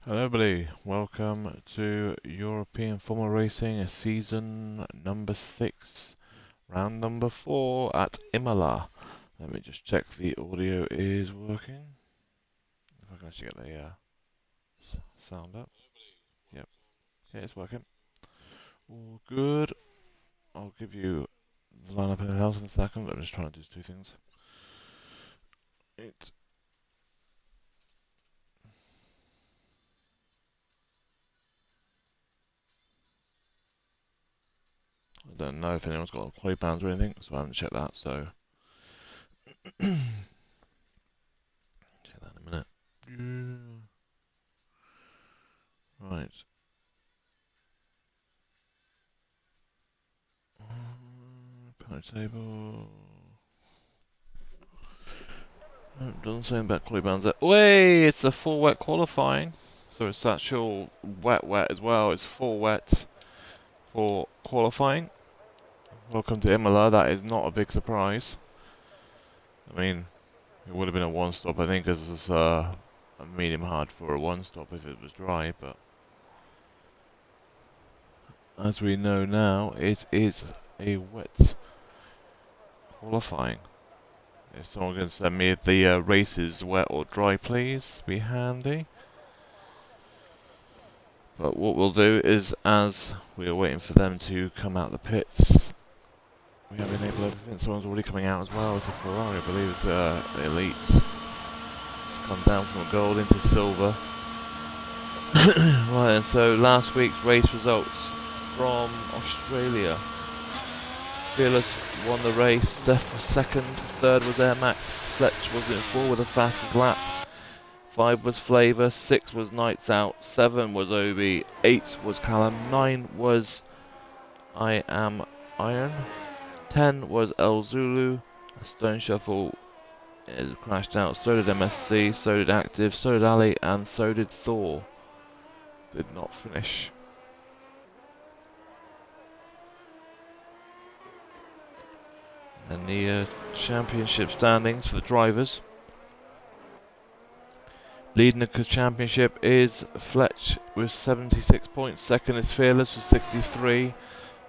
Hello everybody, welcome to European Formula Racing season number 6, round number 4 at Imola. Let me just check the audio is working. If I can actually get the sound up. Yep, yeah, it's working. All good. I'll give you the lineup and else in a second. I'm just trying to do two things. I don't know if anyone's got quality bands or anything, so I haven't checked that, so check that in a minute. Right. Penalty table. No, doesn't say about quality bands there. Way, it's a full wet qualifying. So it's actual wet as well. It's full wet for qualifying. Welcome to Imola. That is not a big surprise. I mean, it would have been a one stop, I think, because it's a medium hard for a one stop if it was dry. But as we know now, it is a wet qualifying. If someone can send me if the race is wet or dry, please, be handy. But what we'll do is, as we are waiting for them to come out the pits, we have enabled everything. Someone's already coming out as well. It's a Ferrari, I believe. It's the Elite. It's come down from gold into silver. Right, and so last week's race results from Australia. Fearless won the race. Steph was second. Third was Air Max. Fletch was in fourth with the fastest lap. 5 was Flavour, 6 was Nights Out, 7 was Obi, 8 was Callum, 9 was I Am Iron, 10 was El Zulu. Stone Shuffle is crashed out, so did MSC, so did Active, so did Ali, and so did Thor. Did not finish. And the championship standings for the drivers. Leading the championship is Fletch with 76 points. Second is Fearless with 63.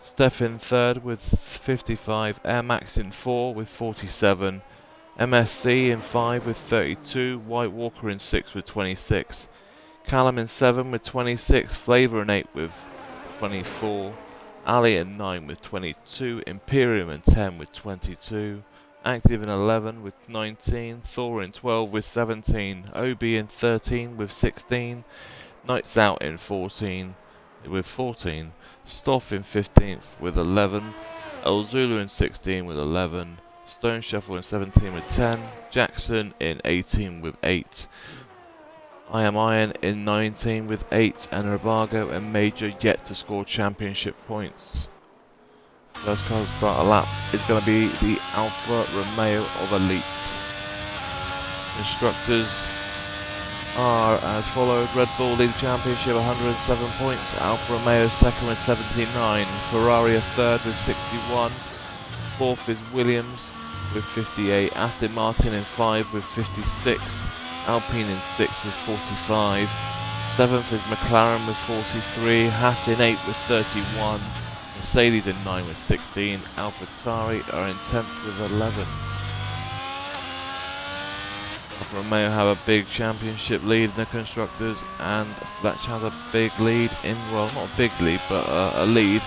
Steph in third with 55. Air Max in 4 with 47. MSC in 5 with 32. White Walker in 6 with 26. Callum in 7 with 26. Flavour in 8 with 24. Ali in 9 with 22. Imperium in 10 with 22. Active in 11 with 19, Thor in 12 with 17, OB in 13 with 16, Nights Out in 14 with 14, Stoff in 15th with 11, El Zulu in 16 with 11, Stone Shuffle in 17 with 10, Jackson in 18 with 8, I Am Iron in 19 with 8, and Rabago and Major yet to score championship points. First car to start a lap is going to be the Alfa Romeo of Elite. Instructors are as followed. Red Bull lead the championship 107 points. Alfa Romeo second with 79. Ferrari a third with 61. Fourth is Williams with 58. Aston Martin in 5 with 56. Alpine in 6 with 45. Seventh is McLaren with 43. Haas in 8 with 31. Mercedes in 9 with 16, AlphaTauri are in 10th with 11. Alfa Romeo have a big championship lead in the constructors, and Fletch has a big lead in, well, not a big lead, but a lead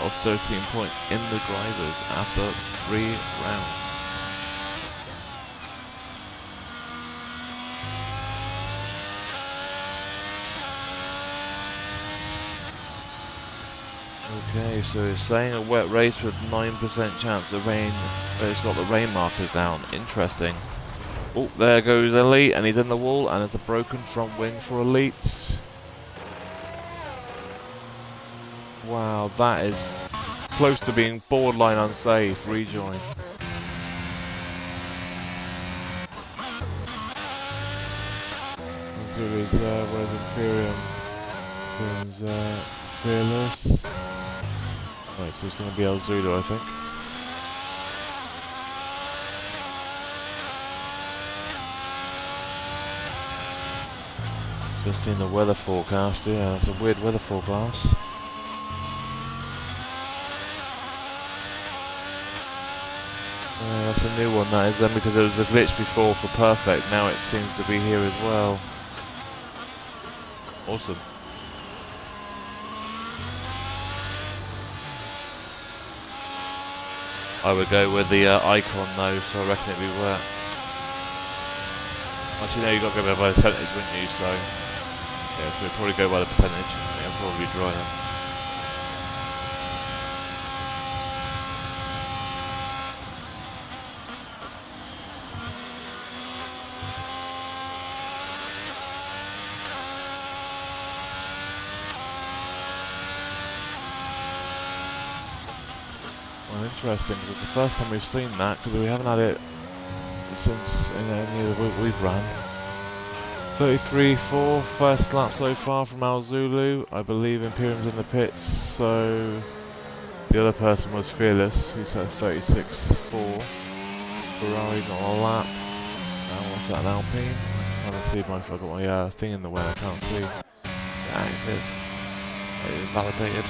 of 13 points in the drivers after 3 rounds. Okay, so it's saying a wet race with 9% chance of rain, but it's got the rain markers down. Interesting. Oh, there goes Elite, and he's in the wall, and there's a broken front wing for Elite. Wow, that is close to being borderline unsafe. Rejoin. There's where's Imperium? There's Fearless. Right, so it's going to be El Zulu, I think. Just seen the weather forecast. Yeah, that's a weird weather forecast. That's a new one, that is, then, because there was a glitch before for perfect. Now it seems to be here as well. Awesome. I would go with the icon though, so I reckon it'd be wet. Actually, no, you got to go by the percentage, wouldn't you? So, yeah, so we'd probably go by the percentage. It'll probably be dry then. Well, interesting, because it's the first time we've seen that, because we haven't had it since any of the week we've ran. 33.4, first lap so far from Al Zulu. I believe Imperium's in the pits, so the other person was Fearless, who's at 36.4. Ferrari's not on a lap. What's that, an Alpine? I'm trying to see if I've got my thing in the way, I can't see. Active. It is validated.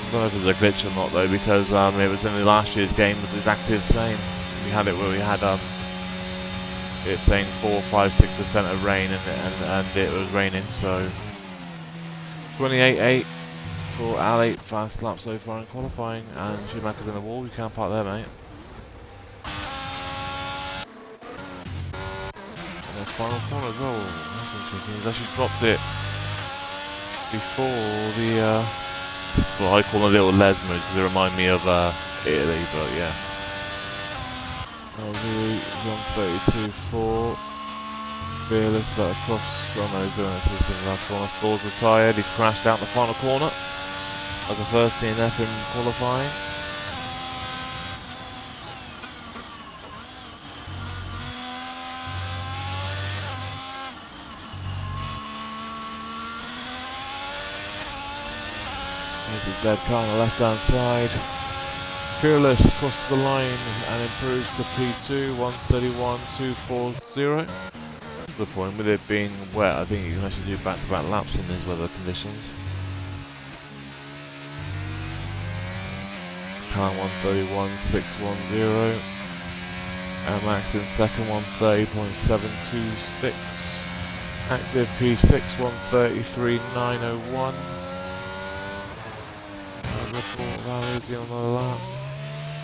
I don't know if there's a glitch or not though, because it was in the last year's game, it was exactly the same. We had it where we had it's saying 4, 5, 6% of rain and it was raining, so 28.8 for Al 8, fast lap so far in qualifying, and Schumacher's in the wall, you can't park there, mate. And the final corner as well, that's interesting, he's actually dropped it before the well, I call them little lesmos because they remind me of Italy, but yeah. Really, 132.4. Fearless, that across. Oh no, he's doing it to the last corner. Floor's retired, he's crashed out the final corner as the first DNF in qualifying. There's a dead car on the left hand side. Fearless crosses the line and improves to P2, 131.240. That's the point, with it being wet, I think you can actually do back-to-back laps in these weather conditions. Car 131.610. Max in second, 130.726. Active P6, 133.901. Report values on the lap.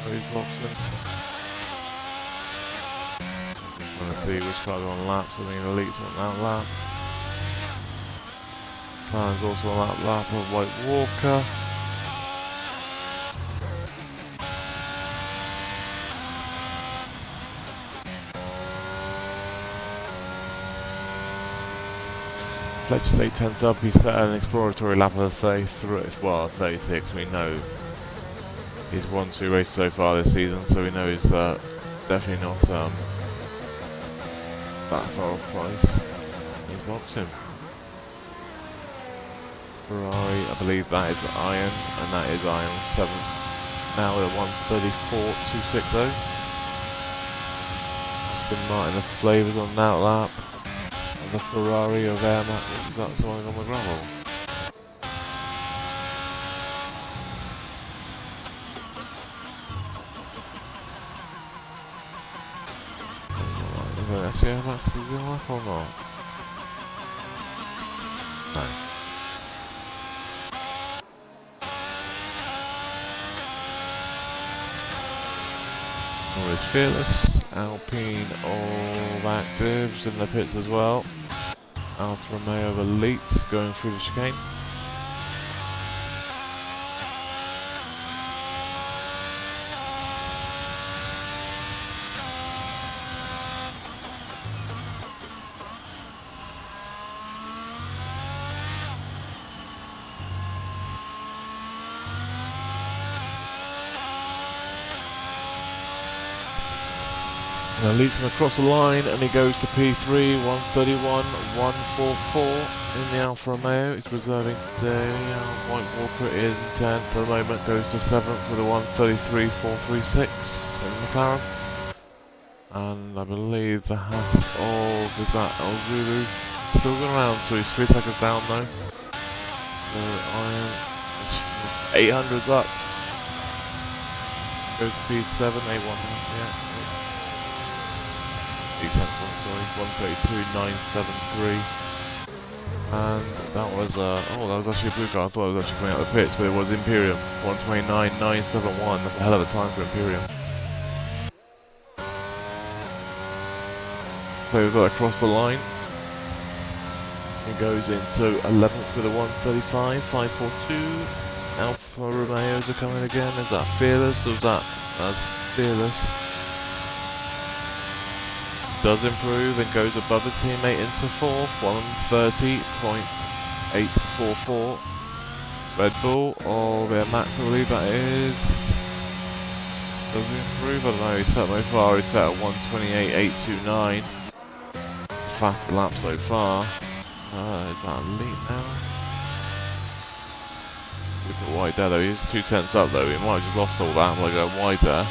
He's boxing. Just want to see which cars are on laps. I think Elite's on that lap. Plan's also on that lap of White Walker. Let's say 10's up, he's set an exploratory lap of 33, well 36, we know he's won 2 races so far this season, so we know he's definitely not that far off price. He's boxing. Ferrari, I believe that is iron, and that is iron 7th, now at 134.260. Aston Martin the flavours on that lap. The Ferrari of Air Max, that's something on the gravel. Is that Air Max is in lap or not? No. Always Fearless, Alpine all actives in the pits as well. Alfa Romeo of Elite going through the chicane. And leads him across the line, and he goes to P3, 131, 144 in the Alfa Romeo. He's reserving today. White Walker is in 10th for the moment, goes to 7th with a 133, 436 in McLaren. And I believe the hat of, is that El Zulu? Still going around, so he's 3 seconds down though. So Iron, 800's up. Goes to P7, A1, yeah. Sorry, 132.973, and that was oh, that was actually a blue car. I thought it was actually coming out of the pits, but it was Imperium, 129.971. That's a hell of a time for Imperium. So we've got across the line. He goes into 11th with a 135, 542. Alfa Romeos are coming again. Is that Fearless or is that Fearless? Does improve and goes above his teammate into 4th, 130.844. Red Bull, or Max, I believe that is. Does he improve? I don't know, he's set so far, he's set at 128.829. Fastest lap so far. Is that elite now? Super wide there though, he's 2 tenths up though, he might have just lost all that by going wide there.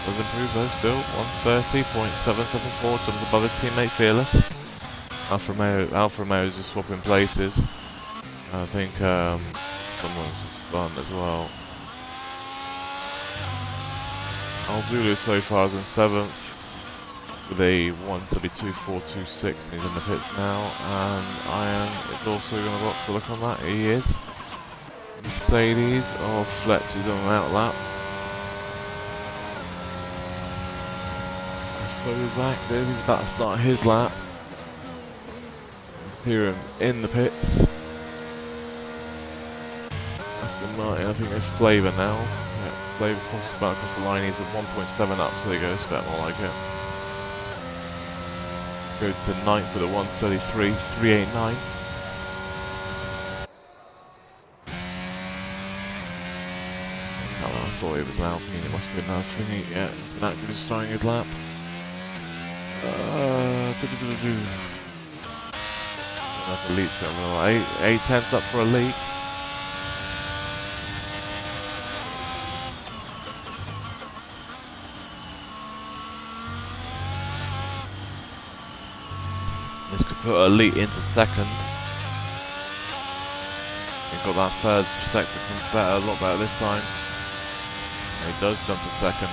Does improve though still, 130.774, jumps above his teammate Fearless. Alfa Romeo's just swapping places. I think someone's spun as well. Al Zulu so far is in 7th with a 132.426 and he's in the pits now, and Iron is also going to box a look on that, he is. Mercedes, or Fletch is on an outlap. So he's active, he's about to start his lap. Hear him in the pits. Aston Martin, I think it's Flavour now. Yeah, Flavour crosses about across the line, he's at 1.7 up, so there you go, it's a bit more like it. Goes to 9th with a 133.389. I thought it was Alpine, it must be enough, isn't it? Yeah, it's been actively starting his lap. Elite's going well. 8 tenths up for Elite. This could put Elite into 2nd. He got that 3rd sector from better, a lot better this time. And he does jump to 2nd,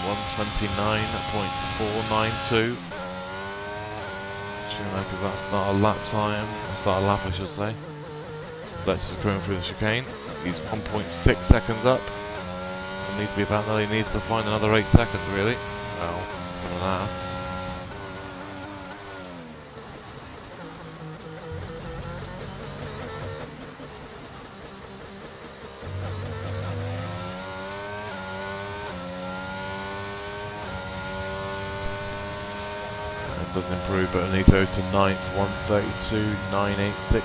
129.492. Because that's not a lap time, that's not a lap I should say. Let's just go through the chicane. He's 1.6 seconds up. It needs to be about that, he needs to find another 8 seconds really. Well, some of that. Doesn't improve, but only goes to 9th, 132.986.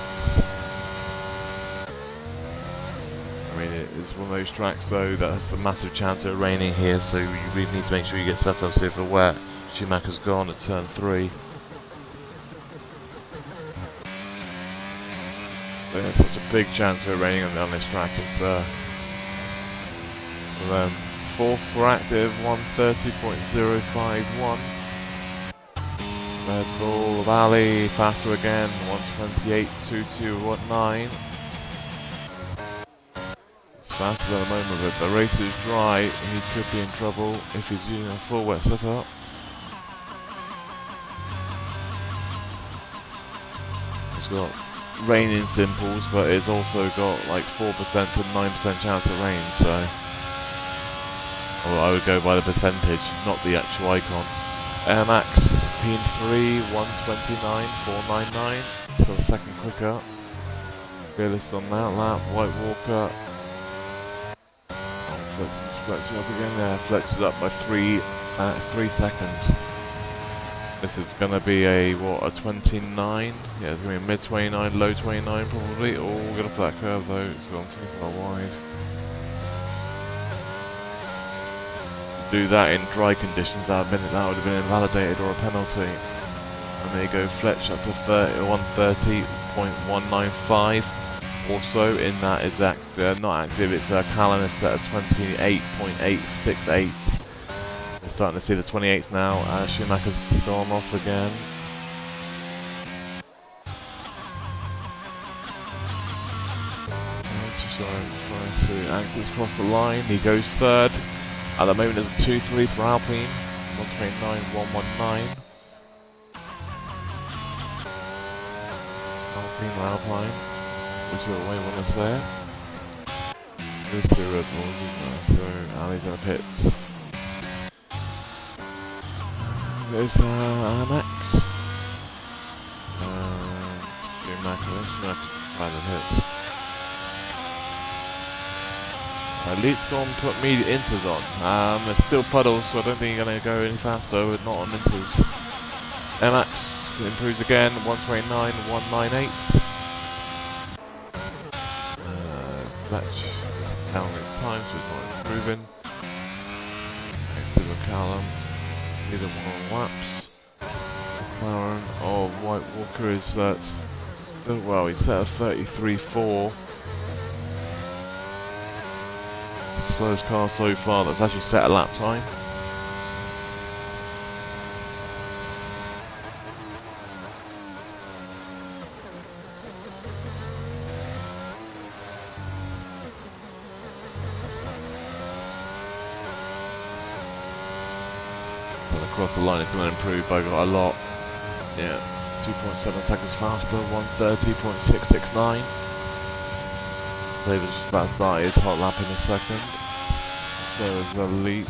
I mean, it's one of those tracks though that's a massive chance of it raining here, so you really need to make sure you get set up so if the wet. Schumacher's gone at turn 3. But yeah, such a big chance of it raining on this track. It's 4th for active, 130.051. Red Bull Valley, faster again, 128.2219. It's faster than the moment, but the race is dry. He could be in trouble if he's using a full wet setup. It's got rain in simples, but it's also got like 4% to 9% chance of rain, so well, I would go by the percentage, not the actual icon. Air Max P3 129.499. So the 2nd quicker. Fearless on that lap. White Walker. Fletch up again there. Fletch is up by 3 seconds. This is going to be a 29? Yeah, it's going to be mid 29, low 29 probably. Oh, we're going to play that curve though. It's gone too far wide. do that in dry conditions, that would have been invalidated or a penalty. And there you go, Fletch up to 130.195. Also in that is not active, it's Callan is set at 28.868. We're starting to see the 28s now. Schumacher's gone off again. Ankles across the line, he goes third. At the moment there's a 2-3 for Alpine, 129.119. Alpine, which is the way one is there. There's two Red Bulls, isn't there? So Ali's in the pits. There's Max. Schumacher find the pits. Leeds gone to put immediate inters on. It's still puddles, so I don't think you're going to go any faster with not on inters. Max improves again, 129.198. Fletch down in time, so it's not improving. Next to Callum, neither one on laps. McLaren, White Walker is still, well, he's set at 33.4. Slowest car so far that's actually set a lap time. And across the line it's going to improve by a lot. Yeah, 2.7 seconds faster, 130.669. David's just about to start his hot lap in a second. So as well, Leap,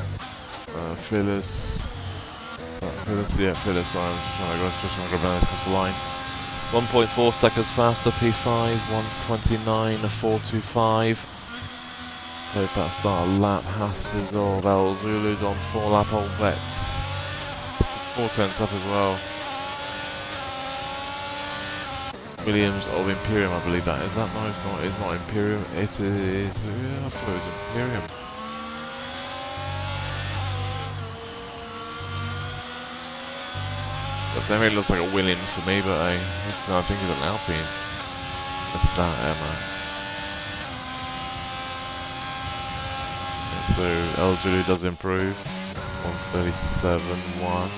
Phyllis, sorry, I'm just trying to grab across the line. 1.4 seconds faster, P5, 129.425. So about to start a lap, Hasses of El Zulu's on 4 lap old vets. 4 tenths up as well. Williams of Imperium, I believe that is. That no, it's not Imperium. It is. Yeah, I thought it was Imperium. But then it looks like a Williams to me, but I think it's an Alpine. That's that, Emma. So El Zulu does improve. 137.1.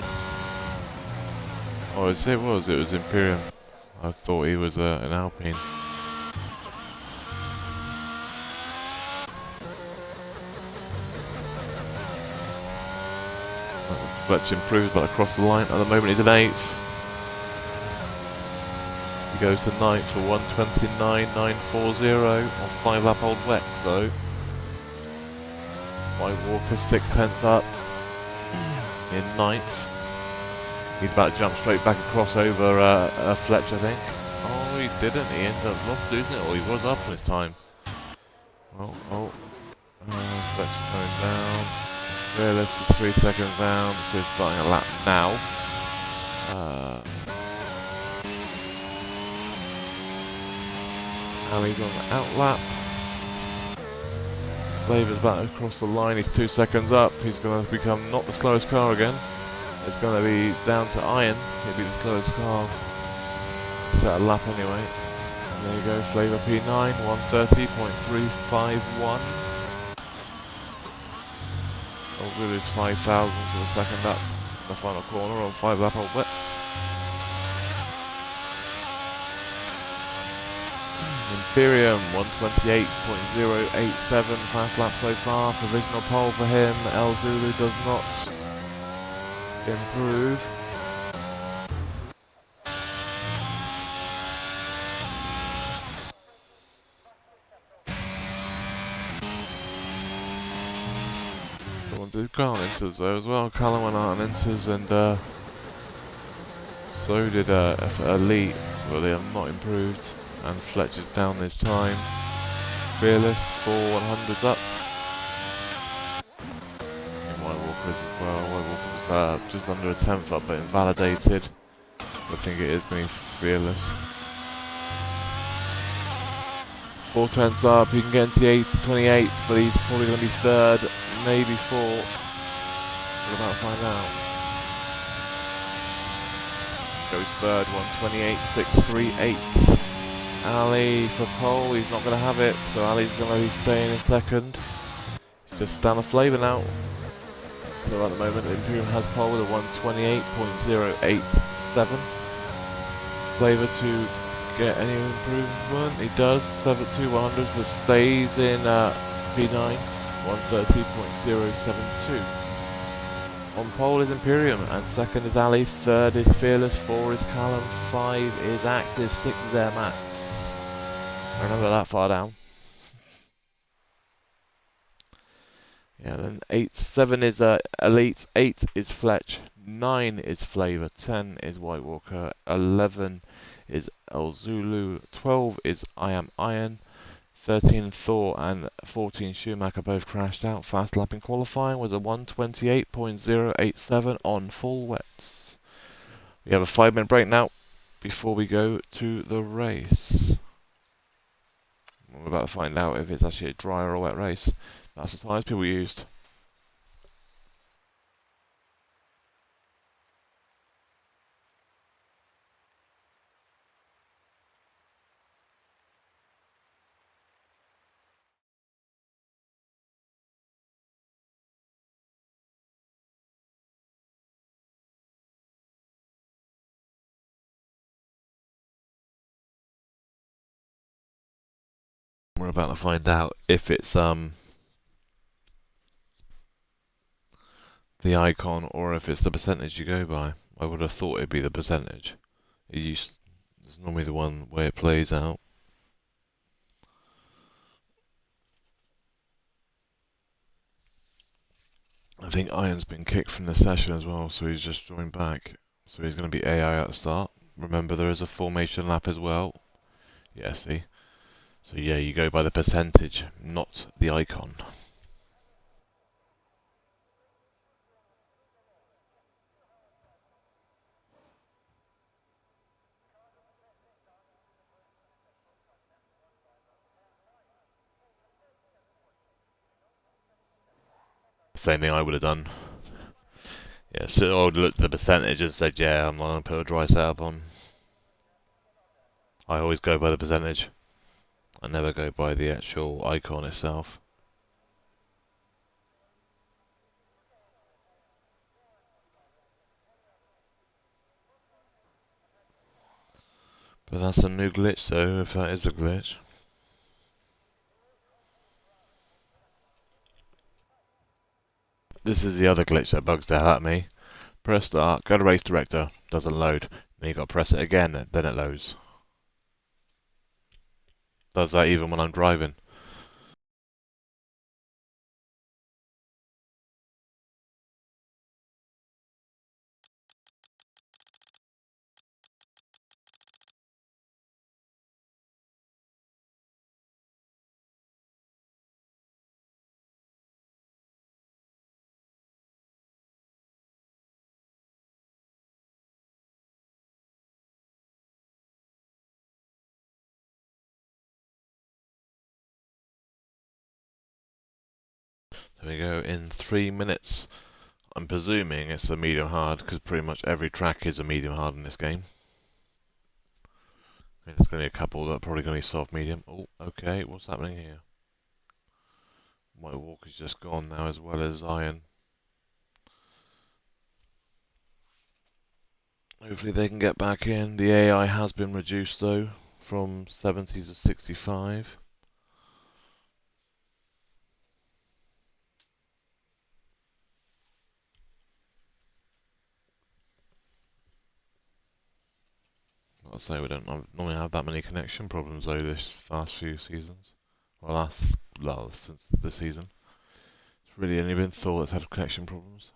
Oh, it was Imperium. I thought he was an Alpine. Fletch improves, but across the line at the moment he's in 8th. He goes to 9th for 129.940 on 5 lap old wet, so White Walker 6 tenths up in 9th. He's about to jump straight back across over Fletch, I think. Oh, he didn't. He ended up lost, losing it, or he was up on his time. Fletch is going down. Fearless is 3 seconds down, so he's starting a lap now. Ali's on the out lap. Labour's back across the line. He's 2 seconds up. He's going to become not the slowest car again. It's going to be down to Iron. He'll be the slowest car. Set a lap anyway. And there you go, Flavour P9, 130.351. I'll lose 5,000 to the second lap, the final corner on 5 lap old wets. Imperium, 128.087, fast lap so far. Provisional pole for him. El Zulu does not improve. Someone did go on inters though as well. Callum went out on inters, and so did Elite, but they have not improved. And Fletcher's down this time. Fearless, 4 100s up. And White Walker's as well. White Walker's just under a 10th up, but invalidated. I think it is going to be Fearless. 4 tenths up, he can get into the 28th, but he's probably going to be 3rd, maybe 4th. We're about to find out. Goes third, 128.638. Ali for pole, he's not going to have it, so Ali's going to be staying in second. He's just down a flavour now. So at the moment, Imperium has pole with a 128.087. Flavour to get any improvement. He does 72100, but stays in P9, 130.072. On pole is Imperium, and second is Ali, third is Fearless, 4 is Callum, 5 is Active, 6 is Air Max. Remember that far down. Yeah, then 7 is Elite, 8 is Fletch, 9 is Flavour, 10 is White Walker, 11 is El Zulu, 12 is I Am Iron, 13 Thor and 14 Schumacher both crashed out. Fast lap in qualifying was a 128.087 on full wets. We have a 5-minute break now before we go to the race. We're about to find out if it's actually a dry or a wet race. That's the tyres people used. We're about to find out if it's the icon or if it's the percentage you go by. I would have thought it'd be the percentage. It's normally the one way it plays out. I think Iron's been kicked from the session as well, so he's just joined back. So he's going to be AI at the start. Remember, there is a formation lap as well. Yeah, see? So yeah, you go by the percentage, not the icon. Same thing I would have done. Yeah, so I would look at the percentage and said, yeah, I'm not going to put a dry setup on. I always go by the percentage. I never go by the actual icon itself. But that's a new glitch though, if that is a glitch. This is the other glitch that bugs the hell out of me. Press start, go to race director, doesn't load. Then you got to press it again, then it loads. Does that even when I'm driving. There we go, in 3 minutes. I'm presuming it's a medium hard, because pretty much every track is a medium hard in this game. There's going to be a couple that are probably going to be soft medium. Oh, okay, what's happening here? White Walker's just gone now, as well as Iron. Hopefully they can get back in. The AI has been reduced though, from 70 to 65. I'll say we don't normally have that many connection problems though this last few seasons. Well, since this season. It's really only been Thor that's had connection problems.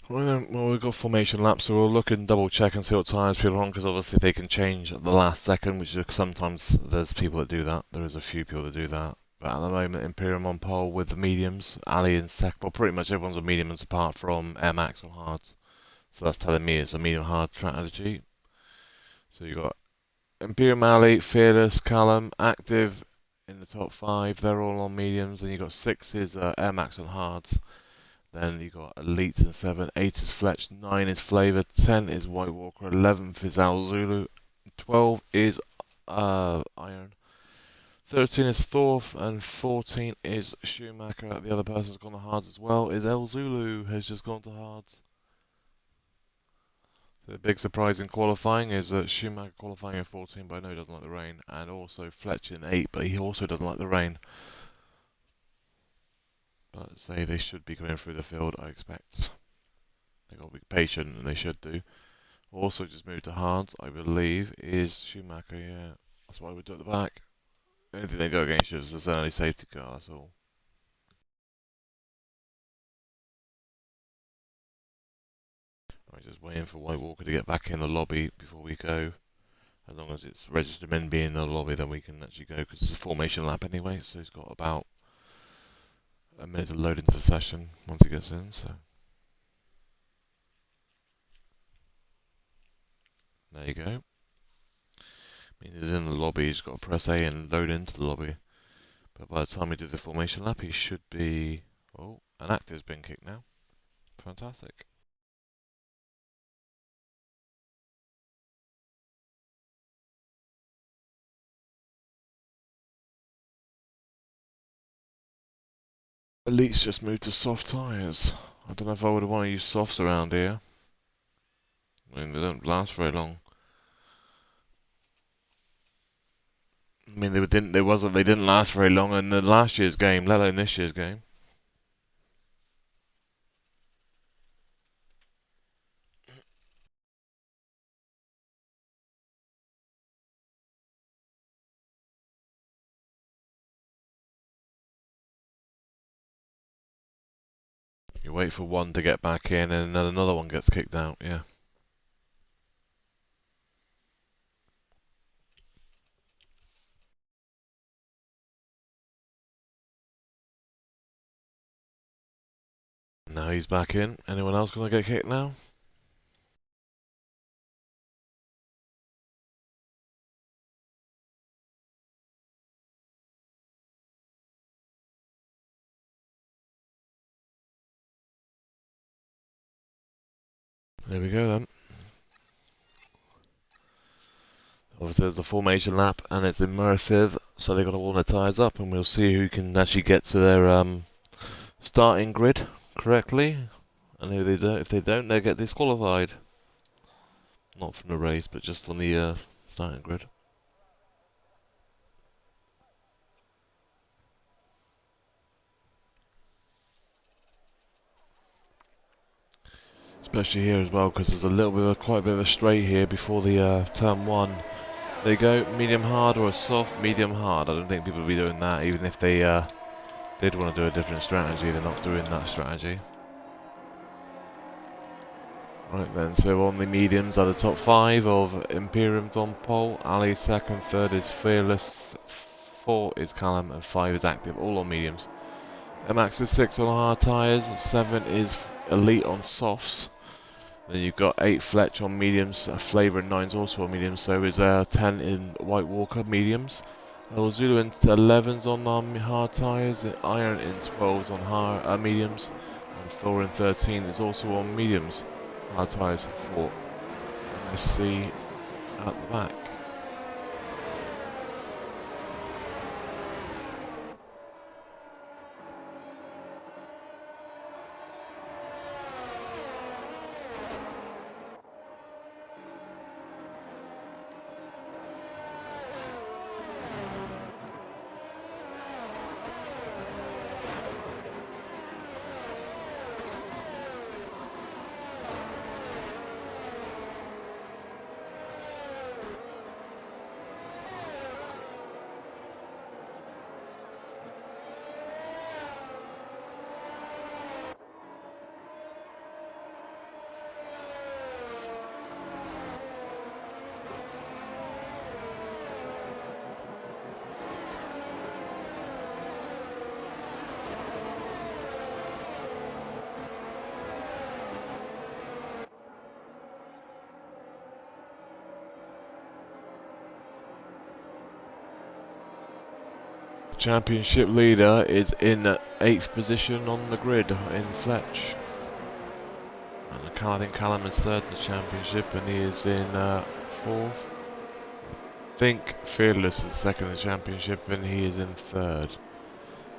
Well, we've got formation laps, so we'll look and double check and see what tyres people are on, because obviously they can change at the last second, which sometimes there's people that do that. There is a few people that do that. But at the moment, Imperium on pole with the mediums, Ali in second. Well, pretty much everyone's on mediums apart from Air Max on hards. So that's telling me it's a medium hard strategy. So you got Imperium Ali, Fearless, Callum, Active in the top 5. They're all on mediums. Then you got 6 is Air Max on hards. Then you got Elite in 7. 8 is Fletch. 9 is Flavor. 10 is White Walker. 11th is Al Zulu. 12 is Iron. 13 is Thorf, and 14 is Schumacher. The other person's gone to hards as well. Is El Zulu has just gone to hards. The big surprise in qualifying is that Schumacher qualifying in 14, but I know he doesn't like the rain, and also Fletch in 8, but he also doesn't like the rain. But say they should be coming through the field, I expect. They've got to be patient, and they should do. Also just moved to hards, I believe, is Schumacher, yeah. That's why we do at the back. The only thing they go against you is the early safety car, that's all. Right, just waiting for White Walker to get back in the lobby before we go. As long as it's registered men being in the lobby, then we can actually go, because it's a formation lap anyway, so he's got about a minute to load into the session once he gets in, so. There you go. Means he's in the lobby, he's got to press A and load into the lobby. But by the time we do the formation lap, he should be... Oh, an active's been kicked now. Fantastic. Elite's just moved to soft tyres. I don't know if I would want to use softs around here. I mean, they don't last very long. I mean, they didn't last very long in the last year's game, let alone this year's game. You wait for one to get back in, and then another one gets kicked out. Yeah. Now he's back in. Anyone else gonna get kicked now? There we go then. Obviously there's the formation lap and it's immersive, so they've got to warm their tyres up, and we'll see who can actually get to their starting grid correctly, and who they don't. If they don't, they get disqualified. Not from the race, but just on the starting grid. Especially here as well, because there's a little bit of quite a bit of a straight here before the turn 1. There you go, medium hard or a soft medium hard. I don't think people will be doing that, even if they did want to do a different strategy. They're not doing that strategy. Right then, so on the mediums are the top 5 of Imperium's on pole. Ali second, 3rd is Fearless, 4 is Callum, and 5 is Active, all on mediums. MX is 6 on hard tyres, 7 is Elite on softs. Then you've got 8 Fletch on mediums, Flavour and 9's also on mediums, so is 10 in White Walker mediums. Zulu in 11's on hard tyres, Iron in 12's on hard mediums, and Thor in 13 is also on mediums. Hard tyres for MSC at the back. Championship leader is in 8th position on the grid in Fletch. And I think Callum is 3rd in the championship and he is in 4th. I think Fearless is 2nd in the championship and he is in 3rd.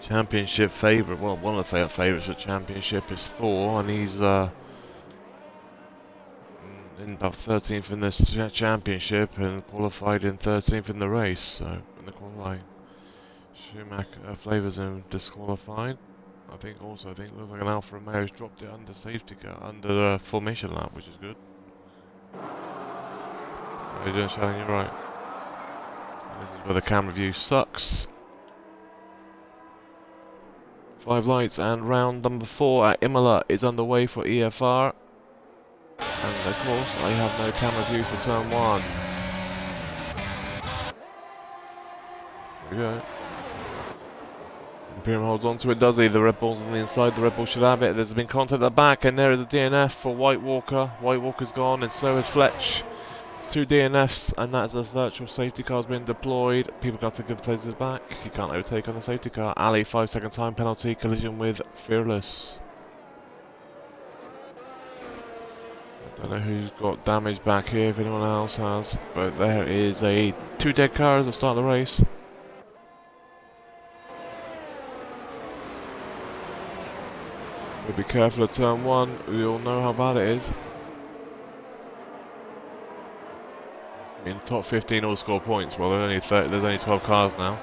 Championship favourite, well, one of the favourites for championship is Thor, and he's in about 13th in this championship and qualified in 13th in the race. So in the qualifying, Schumacher Flavors him disqualified. I think looks like an Alfa Romeo's dropped it under safety car, under the formation lap, which is good. How are you doing, Shannon? You're right. And this is where the camera view sucks. 5 lights, and round number 4 at Imola is underway for EFR. And of course, I have no camera view for turn 1. Here we go. Imperium holds on to it, does he? The Red Bull's on the inside, the Red Bull should have it. There's been contact at the back, and there is a DNF for White Walker. White Walker's gone, and so is Fletch. 2 DNFs, and that's a virtual safety car's been deployed. People got to good places back. You can't overtake on the safety car. Ali, 5-second time penalty, collision with Fearless. I don't know who's got damage back here, if anyone else has, but there is 2 dead cars at the start of the race. We'll be careful at turn 1. We all know how bad it is. In the top 15 all score points. Well, there's only 12 cars now,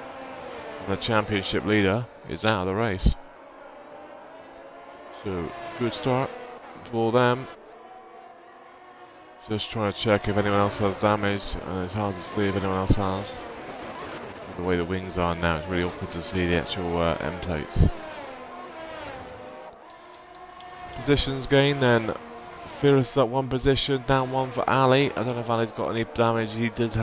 and the championship leader is out of the race. So good start for them. Just trying to check if anyone else has damage, and it's hard to see if anyone else has. The way the wings are now, it's really awkward to see the actual end plates. Positions gained then. Fearless is at 1 position, down 1 for Ali. I don't know if Ali's got any damage. He did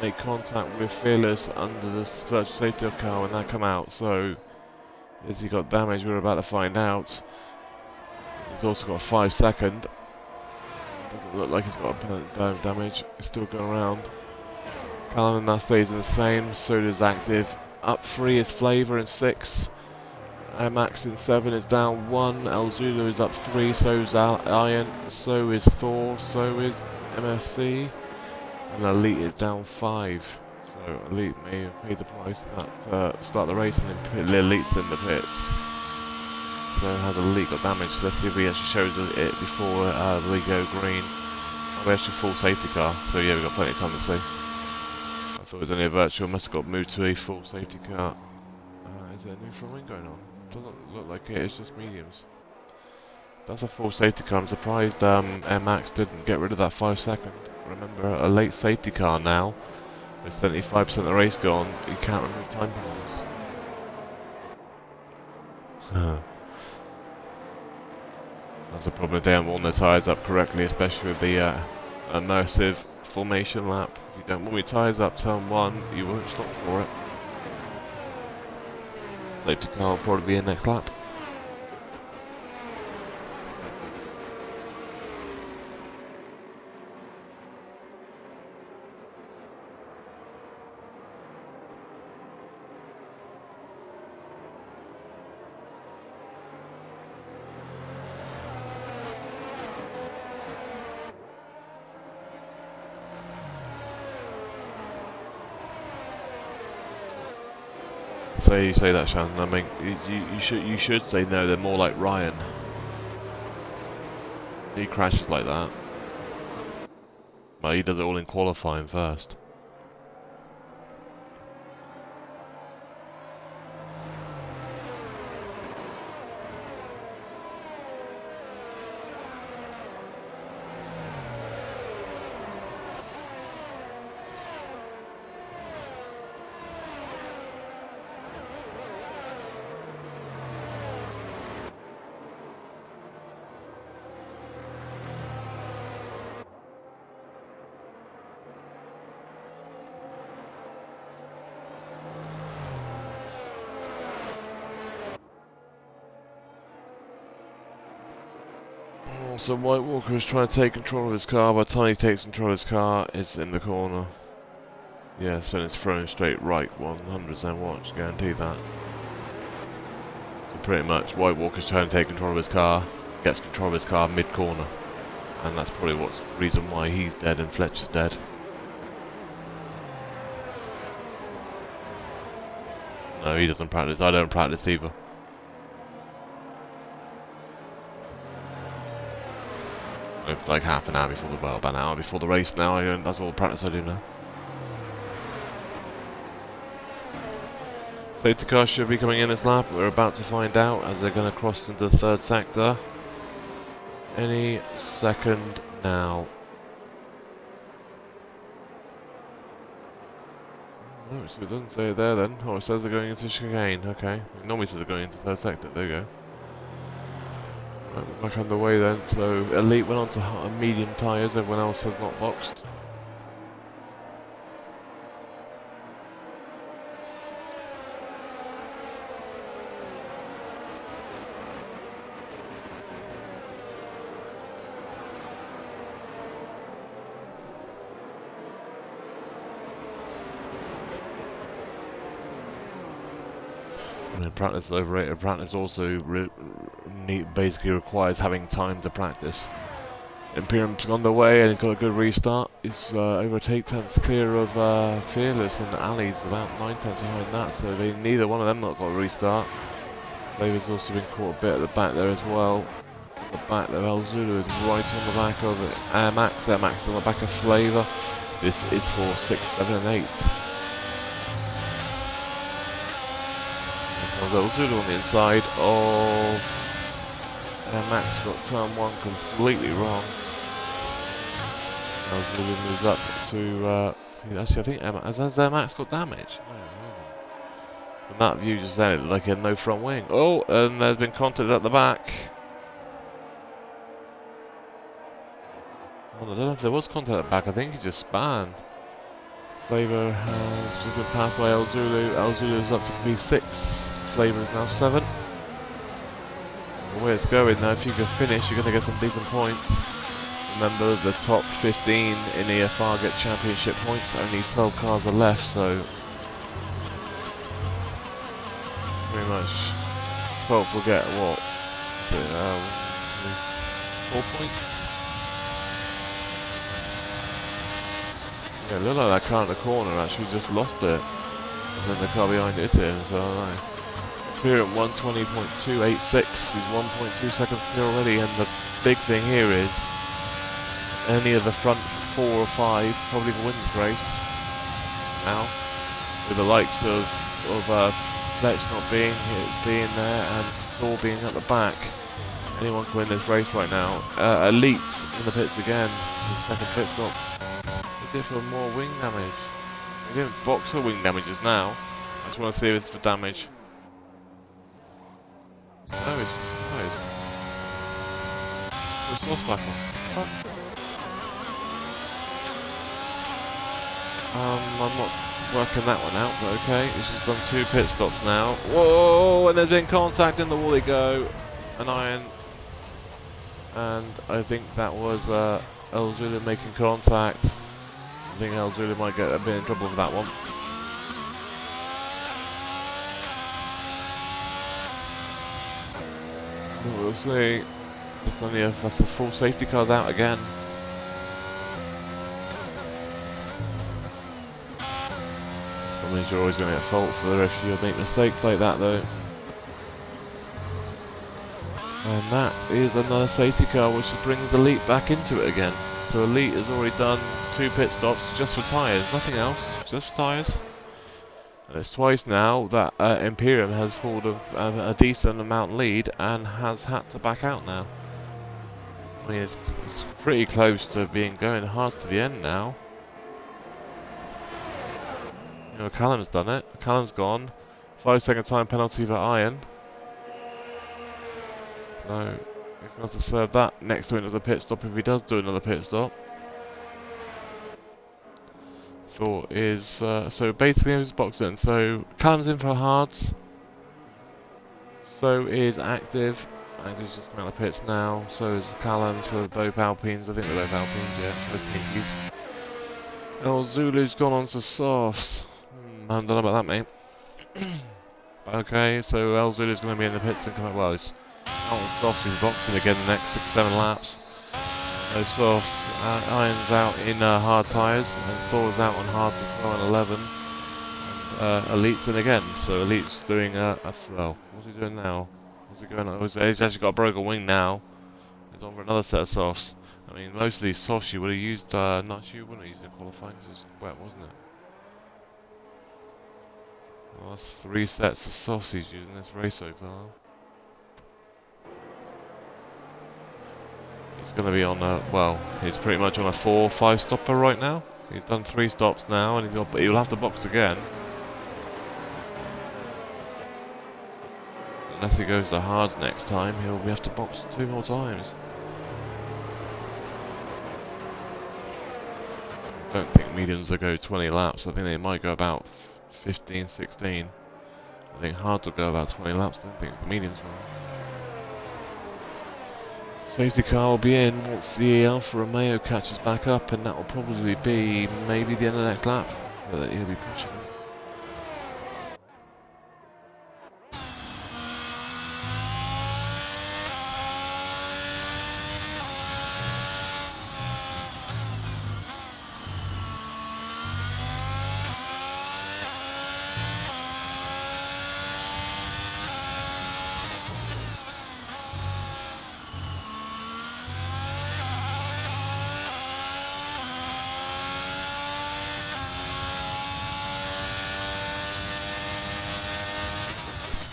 make contact with Fearless under the virtual safety car when that come out. So, has he got damage? We're about to find out. He's also got a 5-second. Doesn't look like he's got a damage. He's still going around. Callum now stays in the same. So does Active. Up 3 is Flavor in 6. Max in 7 is down 1, El Zulu is up 3, so is Iron, so is Thor, so is MFC, and Elite is down 5. So Elite may have paid the price at start the race, and Elite's in the pits. So has Elite got damage? Let's see if he actually shows it before we go green. Oh, we actually full safety car, so yeah, we've got plenty of time to see. I thought it was only a virtual, must have got moved to a full safety car. Is there a new front wing going on? Doesn't look like it, it's just mediums. That's a full safety car. I'm surprised Air Max didn't get rid of that 5-second. Remember, a late safety car now, with 75% of the race gone, you can't remove time penalties. That's a problem if they haven't worn their tyres up correctly, especially with the immersive formation lap. If you don't warm your tyres up turn 1, you won't stop for it. Safety car will probably be in next lap. So you say that, Shannon. I mean, you should say no. They're more like Ryan. He crashes like that. Well, he does it all in qualifying first. So White Walker is trying to take control of his car. By the time he takes control of his car, it's in the corner. Yeah, so it's thrown straight right, 100% watch, guarantee that. So pretty much, White Walker's trying to take control of his car, gets control of his car mid-corner. And that's probably what's the reason why he's dead and Fletcher's dead. No, he doesn't practice. I don't practice either. It's like half an hour before the, well, about an hour before the race now. That's all the practice I do now. Safety car should be coming in this lap. We're about to find out as they're going to cross into the third sector. Any second now. Oh, so it doesn't say it there then. Oh, it says they're going into chicane. Okay. It normally says they're going into third sector. There you go. Right, we're back underway then. So Elite went on to medium tyres. Everyone else has not boxed. I mean, practice is overrated. Practice also basically requires having time to practice. Imperium's gone their way and he's got a good restart. He's over 8 tenths clear of Fearless, and Ali's about 9 tenths behind that, so neither one of them not got a restart. Flavor's also been caught a bit at the back there as well. At the back there, El Zulu is right on the back of Air Max. Air Max is on the back of Flavor. This is for 6, 7 and 8. El Zulu on the inside of Air Max, got turn 1 completely wrong. El Zulu moves up to, actually I think has Air Max got damage? No, he hasn't. From that view just then it looked like he had no front wing. Oh, and there's been contact at the back. Oh, I don't know if there was contact at the back, I think he just span. Flavor has just been passed by El Zulu. El Zulu is up to P6. Flavor is now 7. The way it's going now, if you can finish, you're going to get some decent points. Remember, the top 15 in EFR get championship points. Only 12 cars are left, so pretty much 12 will get what? 4 points? Yeah, it looked like that car in the corner actually just lost it. And then the car behind it hit him, so I don't know. Clear at 120.286, he's 1.2 seconds clear already, and the big thing here is any of the front 4 or 5 probably will win this race now, with the likes of Fletch not being there and Thor being at the back. Anyone can win this race right now. Elite in the pits again, his second pit stop. Is it for more wing damage? We didn't box for wing damages now. I just want to see if it's for damage. No, it's sauce back on. What? I'm not working that one out, but okay. He's just done 2 pit stops now. Whoa, and there's been contact in the wall. They go. An iron. And I think that was El Zulu making contact. I think El Zulu might get a bit in trouble with that one. We'll see. Just only that's the full safety car's out again. That means you're always going to get fault for the ref. You'll make mistakes like that though. And that is another safety car, which brings Elite back into it again. So Elite has already done 2 pit stops just for tyres, nothing else, just for tyres. And it's twice now that Imperium has pulled a decent amount lead and has had to back out now. I mean, it's pretty close to being going hard to the end now. You know, Callum's done it. Callum's gone. 5-second time penalty for Iron. So he's going to serve that next to another pit stop if he does do another pit stop. Thought is so basically who's boxing. So Callum's in for hards. So is Active. Active's just come out of the pits now. So is Callum. So both Alpines. I think they're both Alpines. Yeah, both Pinkies. El Zulu's gone on to softs. I don't know about that, mate. Okay, so El Zulu's going to be in the pits and coming. Well, he's out on softs. He's boxing again the next 6-7 laps. No softs. Iron's out in hard tyres, and Thor's out on hard to 12 and 11. Elite's in again, so Elite's doing well. What's he doing now? What's he going on? He's actually got a broken wing now. He's on for another set of softs. I mean, most of these softs you would have used, not you wouldn't have used in qualifying because it was wet, wasn't it? Well, that's 3 sets of softs he's used in this race so far. He's going to be on well, he's pretty much on a 4-5 stopper right now. He's done 3 stops now, and he'll have to box again. Unless he goes to hards next time, he'll have to box 2 more times. I don't think mediums will go 20 laps. I think they might go about 15, 16. I think hards will go about 20 laps. I don't think the mediums will. Safety car will be in once the Alfa Romeo catches back up, and that will probably be maybe the end of the next lap. But he'll be pushing it.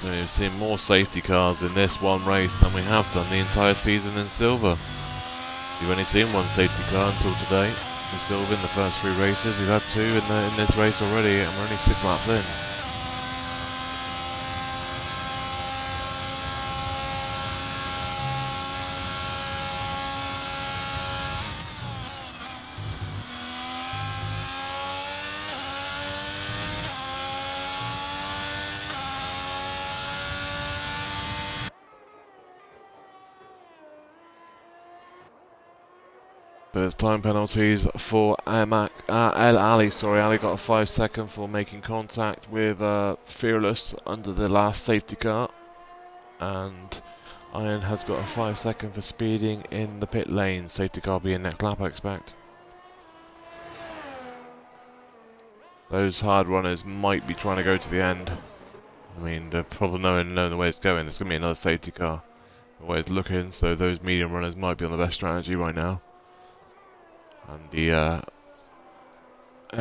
We've seen more safety cars in this one race than we have done the entire season in Silver. You've only seen 1 safety car until today in Silver in the first 3 races. We've had 2 in this race already, and we're only 6 laps in. There's time penalties for Ali. Sorry, Ali got a 5-second for making contact with Fearless under the last safety car, and Iron has got a 5-second for speeding in the pit lane. Safety car being next lap, I expect. Those hard runners might be trying to go to the end. I mean, they're probably knowing the way it's going. There's going to be another safety car the way it's looking, so those medium runners might be on the best strategy right now. And the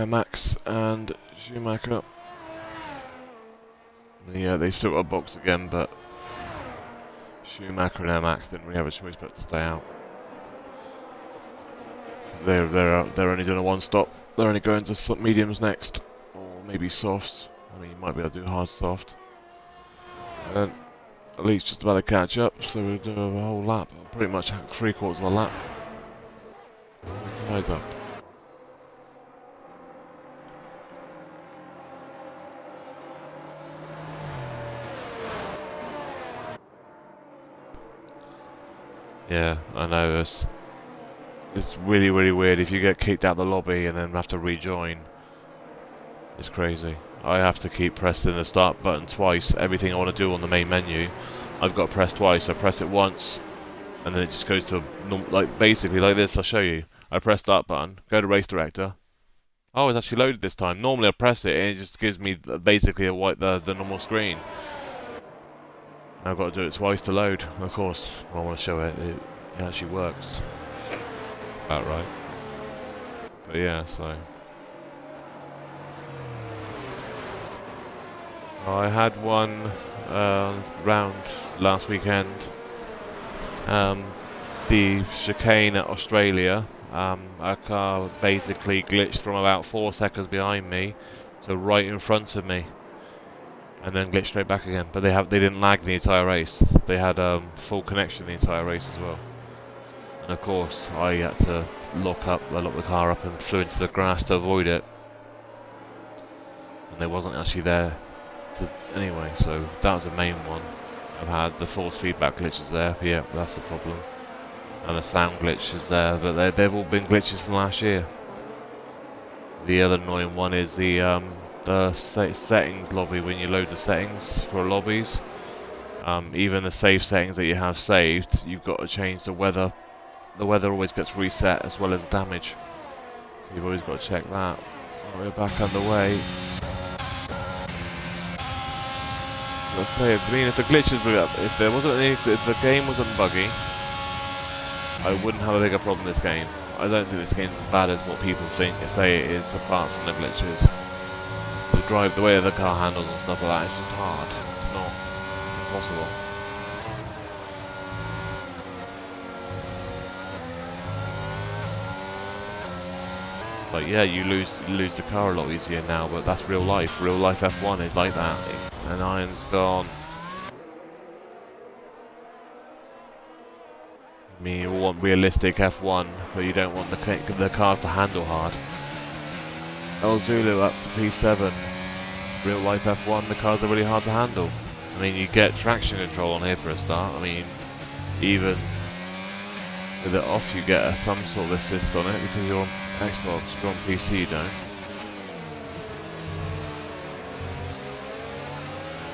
Max and Schumacher. Yeah, they've still got a box again, but Schumacher and Max didn't really have a choice but to stay out. They're only doing a 1 stop. They're only going to mediums next, or maybe softs. I mean, you might be able to do hard soft. And at least just about to catch up, so we'll do a whole lap, pretty much 3/4 of a lap. Tied up. Yeah, I know. It's really, really weird if you get kicked out of the lobby and then have to rejoin. It's crazy. I have to keep pressing the start button twice. Everything I want to do on the main menu, I've got to press twice. I press it once, and then it just goes to basically like this. I'll show you. I press start button, go to race director. Oh, it's actually loaded this time. Normally I press it and it just gives me basically the normal screen. Now I've got to do it twice to load. Of course, I want to show it. It actually works. About right. But yeah, so. I had one round last weekend. The chicane at Australia. A car basically glitched from about 4 seconds behind me to right in front of me, and then glitched straight back again. But they didn't lag the entire race. They had full connection the entire race as well. And of course, I had to lock the car up and flew into the grass to avoid it. And they wasn't actually there anyway. So that was the main one. I've had the force feedback glitches there. Yeah, that's the problem. And the sound glitch is there, but they've all been glitches from last year. The other annoying one is the settings lobby when you load the settings for lobbies. Even the save settings that you have saved, you've got to change the weather. The weather always gets reset as well as damage. So you've always got to check that. We're back underway. Let's say, I mean, if the glitches were up, if the game wasn't buggy, I wouldn't have a bigger problem with this game. I don't think this game's as bad as what people say it is, apart from the glitches. The way the car handles and stuff like that, it's just hard. It's not impossible. But yeah, you lose the car a lot easier now, but that's real life. Real life F1 is like that. And iron's gone. I mean, you want realistic F1, but you don't want the cars to handle hard. El Zulu up to P7. Real life F1, the cars are really hard to handle. I mean, you get traction control on here for a start. I mean, even with it off, you get some sort of assist on it because you're on Xbox, you're on PC, you don't.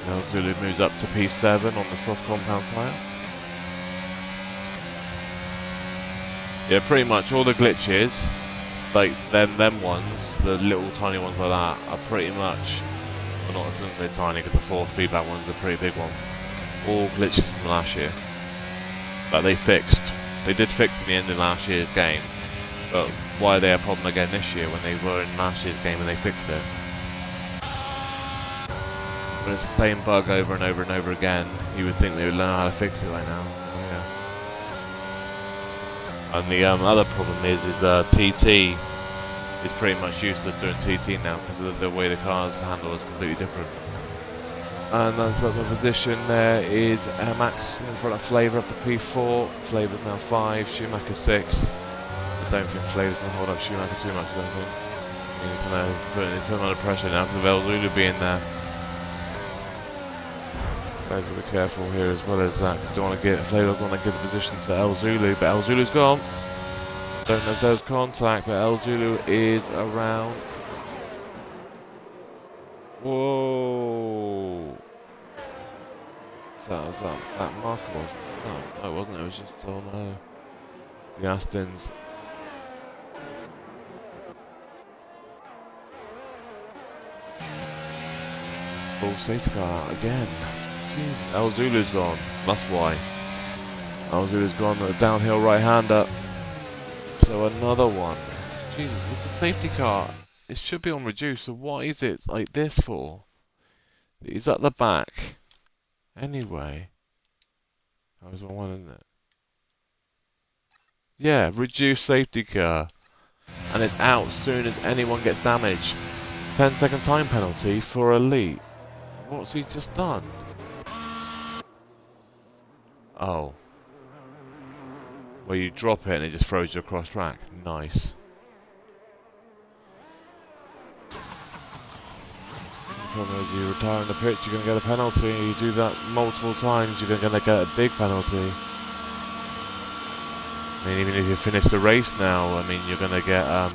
El Zulu moves up to P7 on the soft compound tyre. Yeah, pretty much all the glitches, like them ones, the little tiny ones like that, are pretty much, well, not, I shouldn't say tiny because the force feedback ones are pretty big ones. All glitches from last year that they fixed. They did fix in the end of last year's game, but why are they a problem again this year when they were in last year's game and they fixed it? When it's the same bug over and over and over again, you would think they would learn how to fix it right now. Oh, yeah. And the other problem is TT is pretty much useless doing TT now because of the way the cars handle is completely different. And that's the position there is Max in front of Flavor up to P4. Flavor's now 5, Schumacher 6. I don't think Flavor's going to hold up Schumacher too much, I don't think. He's kind of putting him under pressure now because of El Zulu being there. Guys, got to be careful here as well as that. Don't want to get Flavor's want to give the position to El Zulu, but El Zulu's gone. Don't know if there's contact, but El Zulu is around. Whoa! That marker was no, it wasn't. It was just oh no. The Astons. Full safety car out again. Jeez. El Zulu's gone. That's why. El Zulu's gone. The downhill right-hander. So another one. Jesus, it's a safety car. It should be on reduce. So what is it like this for? He's at the back. Anyway. That was one, isn't it? Yeah, reduce safety car. And it's out as soon as anyone gets damaged. 10-second time penalty for elite. What's he just done? Oh. Where you drop it and it just throws you across track. Nice. As you retire in the pitch, you're going to get a penalty. You do that multiple times, you're going to get a big penalty. I mean, even if you finish the race now, I mean, you're going to get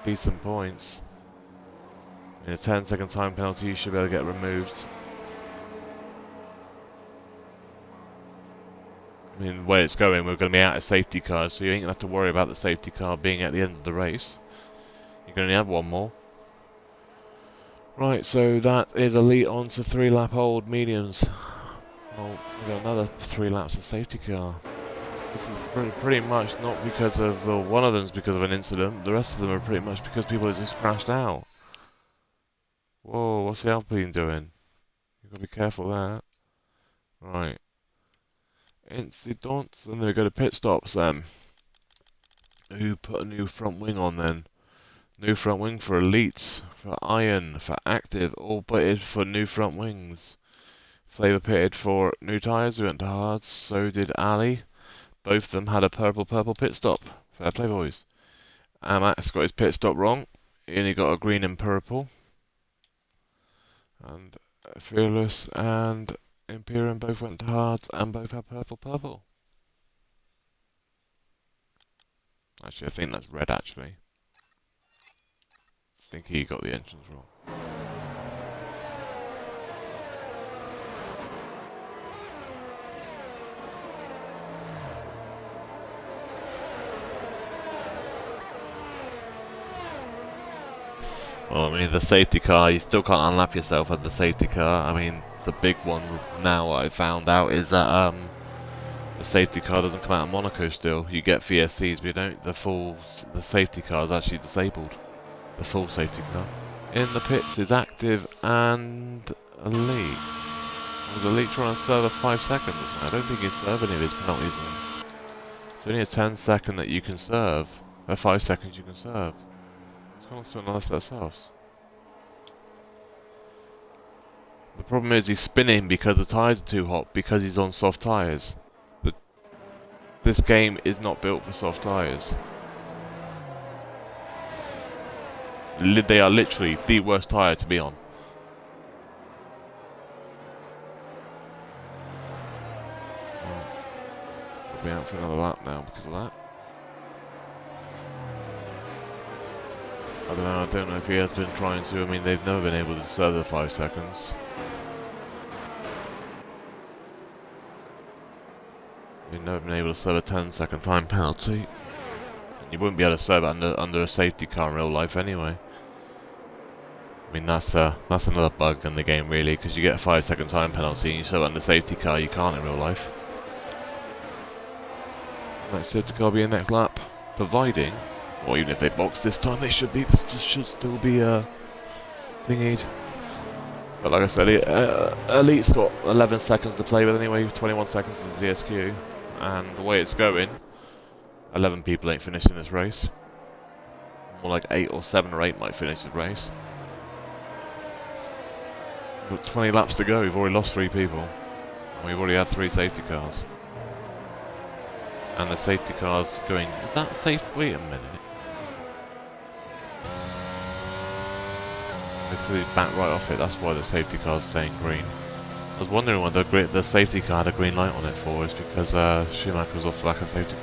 decent points. In a 10-second time penalty, you should be able to get removed. I mean, the way it's going, we're going to be out of safety cars, so you ain't going to have to worry about the safety car being at the end of the race. You're going to have one more. Right, so that is elite on to 3-lap hold mediums. Well, we've got another 3 laps of safety car. This is pretty much not because of, well, one of them's because of an incident, the rest of them are pretty much because people have just crashed out. Whoa, what's the Alpine doing? You've got to be careful there. Right. Incidents, and then we go to pit stops then. Who put a new front wing on then? New front wing for Elite, for Iron, for Active, all pitted for new front wings. Flavor pitted for new tyres, we went to hards, so did Ali. Both of them had a purple pit stop. Fair play, boys. Max got his pit stop wrong. He only got a green and purple. And Fearless and Imperium both went to hards and both had purple. Actually, I think that's red, actually. think he got the entrance wrong. Well, I mean, the safety car, you still can't unlap yourself at the safety car. I mean, the big one now I found out is that the safety car doesn't come out of Monaco still. You get VSCs, but you don't. The safety car is actually disabled. The full safety car. In the pits is active and Elite. Was Elite trying to serve a 5 seconds? I don't think he's served any of his penalties. It's only a 10-second that you can serve. 5 seconds you can serve. Let's go on to another set of softs. The problem is he's spinning because the tyres are too hot, because he's on soft tyres. But this game is not built for soft tyres. They are literally the worst tyre to be on. We'll be out for another lap now because of that. I don't know if he has been trying to. I mean, they've never been able to serve the 5 seconds. They've never been able to serve a 10-second time penalty. And you wouldn't be able to serve it under a safety car in real life anyway. I mean, that's another bug in the game really, because you get a 5-second time penalty and you serve it under safety car, you can't in real life. Next safety car will be in next lap, providing. Or even if they box this time, they should be. This should still be thingied. But like I said, Elite's got 11 seconds to play with anyway. 21 seconds is the VSQ, and the way it's going, 11 people ain't finishing this race. More like 8 or 7 or 8 might finish this race. We've got 20 laps to go. We've already lost 3 people, and we've already had 3 safety cars. And the safety car's going. Is that safe? Wait a minute. He's back right off it, that's why the safety car's saying green. I was wondering why the safety car had a green light on it for, is because Schumacher was off the back of safety car.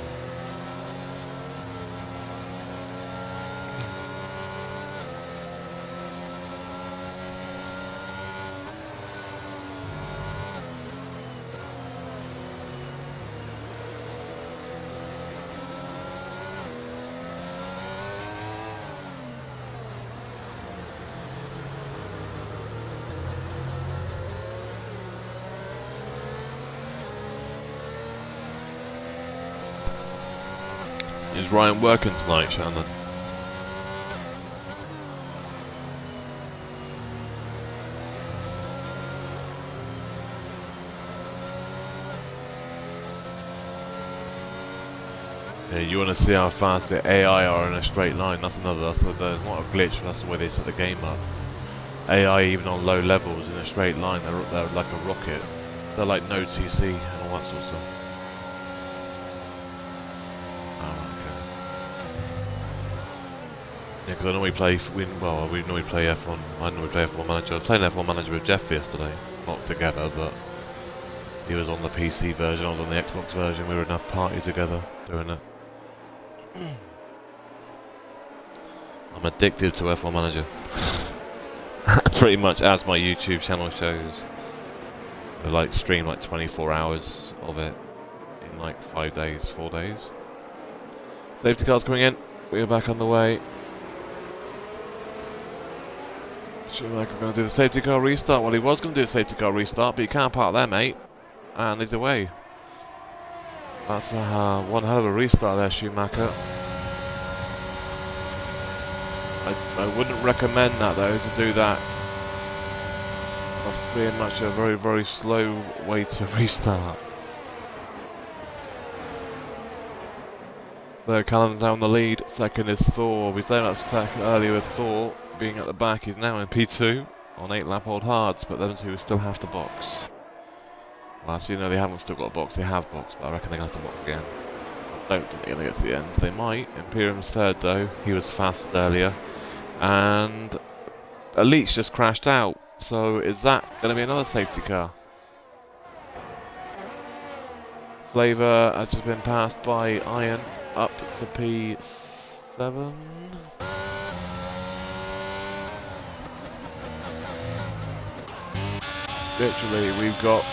Is Ryan working tonight, Shannon? Yeah, you want to see how fast the AI are in a straight line. That's there's not a glitch, that's the way they set the game up. AI, even on low levels in a straight line, they're like a rocket. They're like no TC and all that sort of stuff. Yeah, because I normally play, we normally play F1, I normally play F1 Manager. I was playing F1 Manager with Jeff yesterday, not together, but he was on the PC version, I was on the Xbox version, we were in a party together, doing it. I'm addicted to F1 Manager. Pretty much as my YouTube channel shows. I like stream like 24 hours of it in like 5 days, 4 days. Safety car's coming in, we are back on the way. Schumacher going to do the safety car restart. Well, he was going to do the safety car restart, but you can't park there, mate. And he's away. That's one hell of a restart there, Schumacher. I wouldn't recommend that, though, to do that. That's pretty much a very, very slow way to restart. So Callum's now in the lead. Second is Thor. We said that second earlier with Thor being at the back. He's now in P2 on 8 lap old hards, but them two still have to box. Well, actually, no, they haven't still got a box. They have boxed, but I reckon they're going to have to box again. I don't think they're going to get to the end. They might. Imperium's third, though. He was fast earlier. And Elite's just crashed out. So is that going to be another safety car? Flavor has just been passed by Iron up to P7. literally, we've got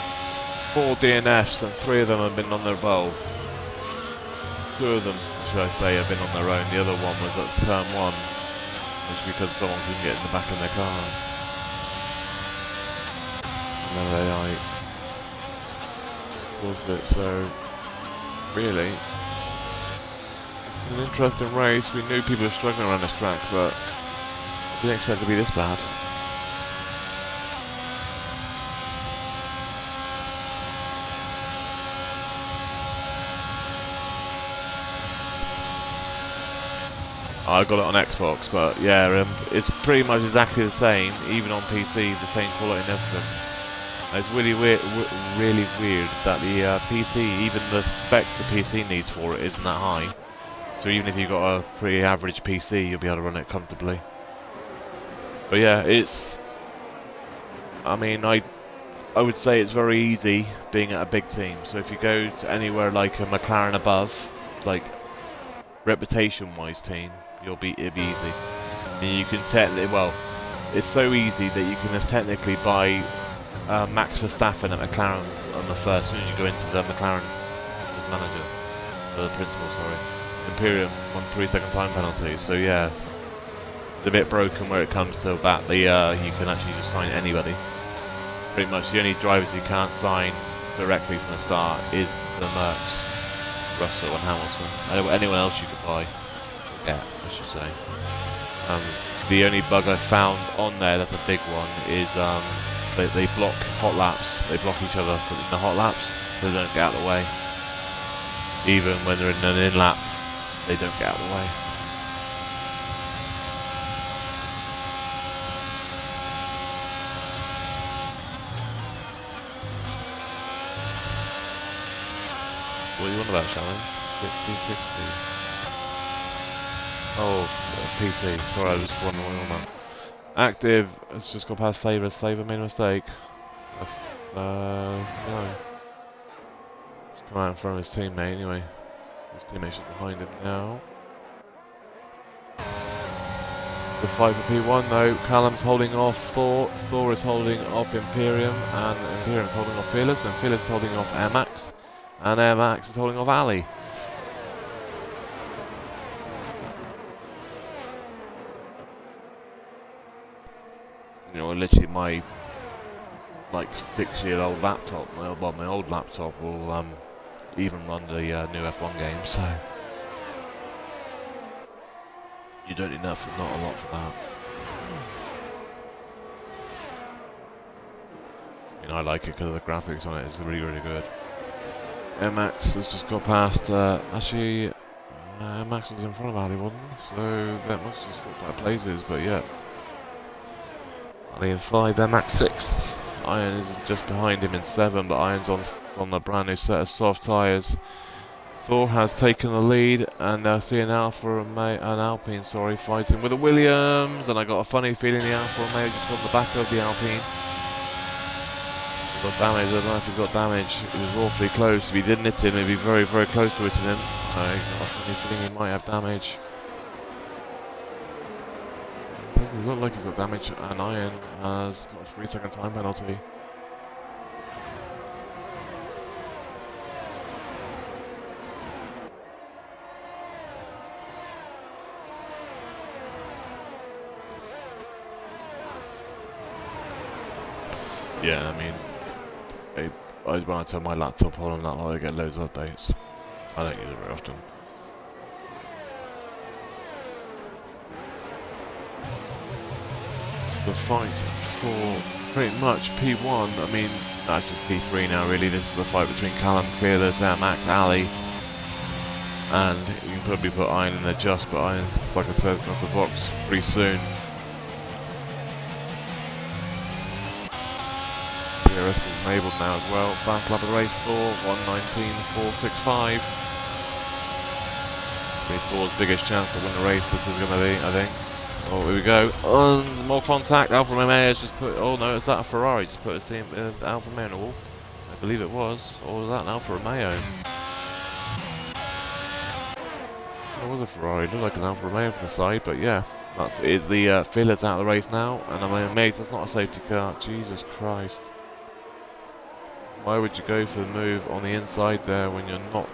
4 DNFs and 3 of them have been on their bowl. 2 of them, should I say, have been on their own. The other one was at turn 1, which because someone couldn't get in the back of their car. And then they like caused it, so really an interesting race. We knew people were struggling around this track, but I didn't expect it to be this bad. I got it on Xbox, but yeah, it's pretty much exactly the same, even on PC, the same quality and everything. It's really weird, that the PC, even the specs the PC needs for it isn't that high. So even if you've got a pretty average PC, you'll be able to run it comfortably. But yeah, I mean, I would say it's very easy being at a big team. So if you go to anywhere like a McLaren above, like reputation-wise team, it'd be easy. And you can it's so easy that you can just technically buy Max Verstappen at McLaren on the first, as soon as you go into the McLaren as manager, the principal, sorry. Imperium on 3-second time penalty, so yeah, it's a bit broken where it comes to that. You can actually just sign anybody. Pretty much the only drivers you can't sign directly from the start is the Mercs, Russell and Hamilton. Anyone else you could buy, yeah, I should say. The only bug I found on there that's a big one is they block hot laps. They block each other in the hot laps, so they don't get out of the way. Even when they're in an in-lap, they don't get out of the way. What are you on about, Shannon? 60. Oh, PC. Sorry, I was just wondering what you're on about. Active has just got past Flavor. Flavor made a mistake. No. He's come out in front of his teammate anyway. His teammate's just behind him now. The fight for P1 though. Callum's holding off Thor. Thor is holding off Imperium. And Imperium's holding off Fearless. And Fearless is holding off Air Max. And Air Max is holding off Ali. You know, literally my like 6-year-old laptop, my old laptop will even run the new F1 game, so you don't need not a lot for that. You know, I like it because the graphics on it is really, really good. MX has just got past, actually, MX was in front of Ali, wasn't he? So that must have swapped out places, but yeah. Ali in 5, MX 6. Iron is just behind him in 7, but Iron's on a brand new set of soft tyres. Thor has taken the lead, and I see an Alpha and an Alpine, fighting with a Williams, and I got a funny feeling the Alpha Romeo just got the back of the Alpine. Got damage. I don't know if he got damage. It was awfully close. If he didn't hit him, he'd be very, very close to hitting him. I got a funny feeling he might have damage. It doesn't look like he's got damage, and Iron has got a 3-second time penalty. Yeah, I mean, when I turn my laptop on and that, I get loads of updates. I don't use it very often. It's the fight for pretty much P1. I mean, that's just P3 now, really. This is the fight between Callum, Fearless, Max, Ali. And you can probably put Iron in there just, but Iron's, like I said, off the box pretty soon. DRS is enabled now as well. Fast lap of the race for 1:19.465. Thor's biggest chance to win the race this is going to be, I think. Oh, here we go. More contact. Alfa Romeo has just put. Oh no, is that a Ferrari? Just put his team Alfa Romeo in the wall. I believe it was. Or was that an Alfa Romeo? It was a Ferrari. It looked like an Alfa Romeo from the side, but yeah. That's it. The Fearless out of the race now, and I'm amazed that's not a safety car. Jesus Christ. Why would you go for the move on the inside there when you're not?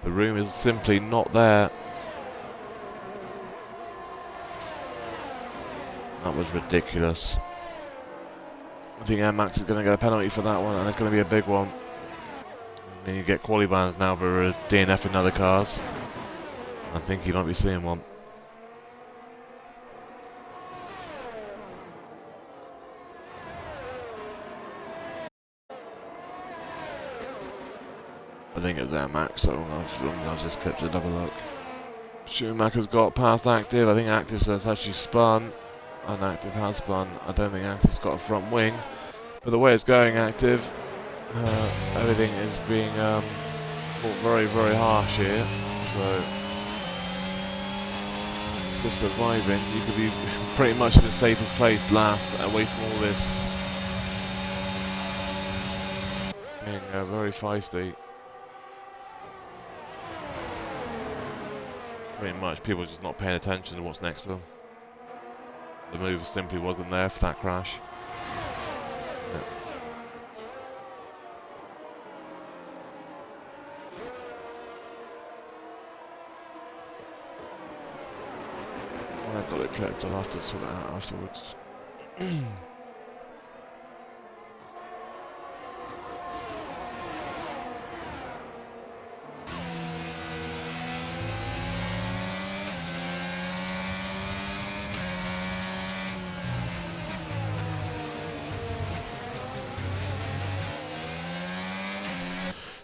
The room is simply not there. That was ridiculous. I think Air Max is going to get a penalty for that one, and it's going to be a big one. And then you get quali bans now for DNF in other cars. I think you might be seeing one. I think it's Air Max, so I'll just clip the double look. Schumacher's got past Active. I think Active has actually spun, and Active has spun. I don't think Active's got a front wing, but the way it's going, Active, everything is being fought very, very harsh here. So just surviving. You could be pretty much in the safest place last, away from all this being very feisty. Pretty much, people are just not paying attention to what's next to them. The move simply wasn't there for that crash. Yeah. I've got it clipped, I'll have to sort it out afterwards.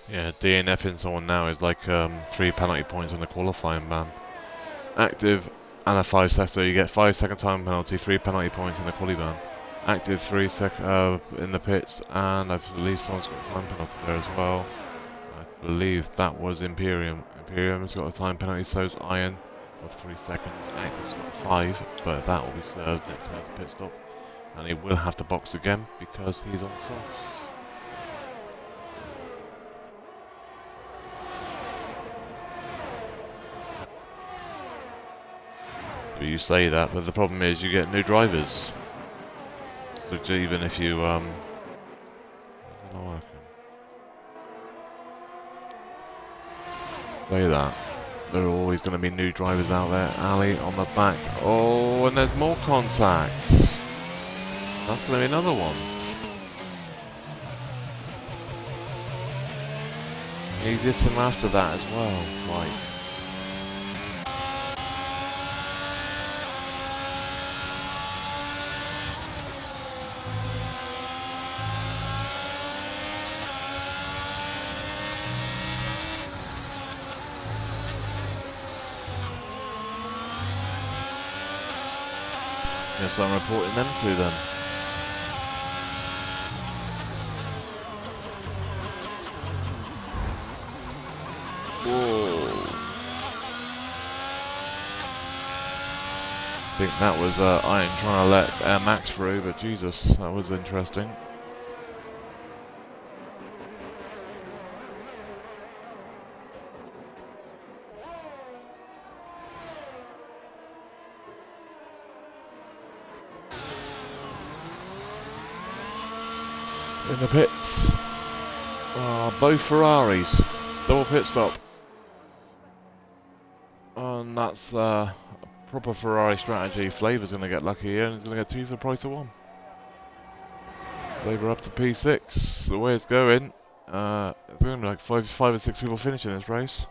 Yeah, DNFing someone now is like 3 penalty points on the qualifying ban. Active and a 5 second, so you get 5 second time penalty, 3 penalty points in the quali ban. Active 3 in the pits, and I believe someone's got a time penalty there as well. I believe that was Imperium. Imperium's got a time penalty, so's Iron of 3 seconds. Active's got 5, but that will be served next time pit stop. And he will have to box again because he's on softs. You say that, but the problem is you get new drivers. So even if you say that, there are always going to be new drivers out there. Ali on the back. Oh, and there's more contact. That's going to be another one. He's hit him after that as well. Like. Yes, I'm reporting them to them. Whoa. I think that was Iron trying to let Air Max through, but Jesus, that was interesting. In the pits, both Ferraris, double pit stop, and that's proper Ferrari strategy. Flavor's going to get lucky here, and he's going to get 2 for the price of 1. Flavor up to P6. The way it's going, there's going to be like 5 or 6 people finishing this race.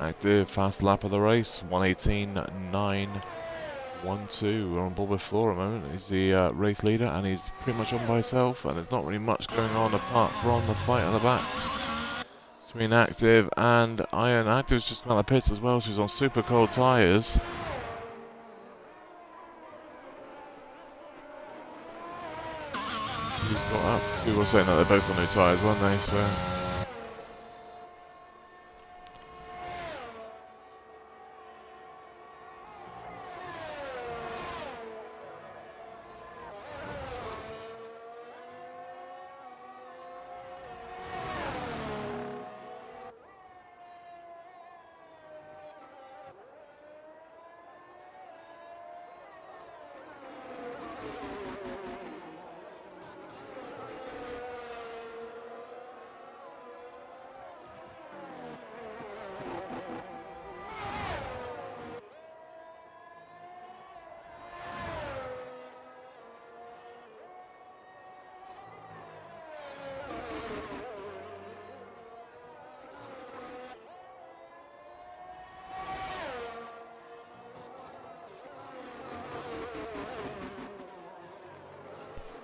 Active, fast lap of the race, 1:18.912. We're on board with Floor at the moment. He's the race leader, and he's pretty much on by himself, and there's not really much going on apart from the fight on the back between Active and Iron. Active's just come out of the pits as well, so he's on super cold tyres. He's got up. We were saying that they're both on new tyres, weren't they? So.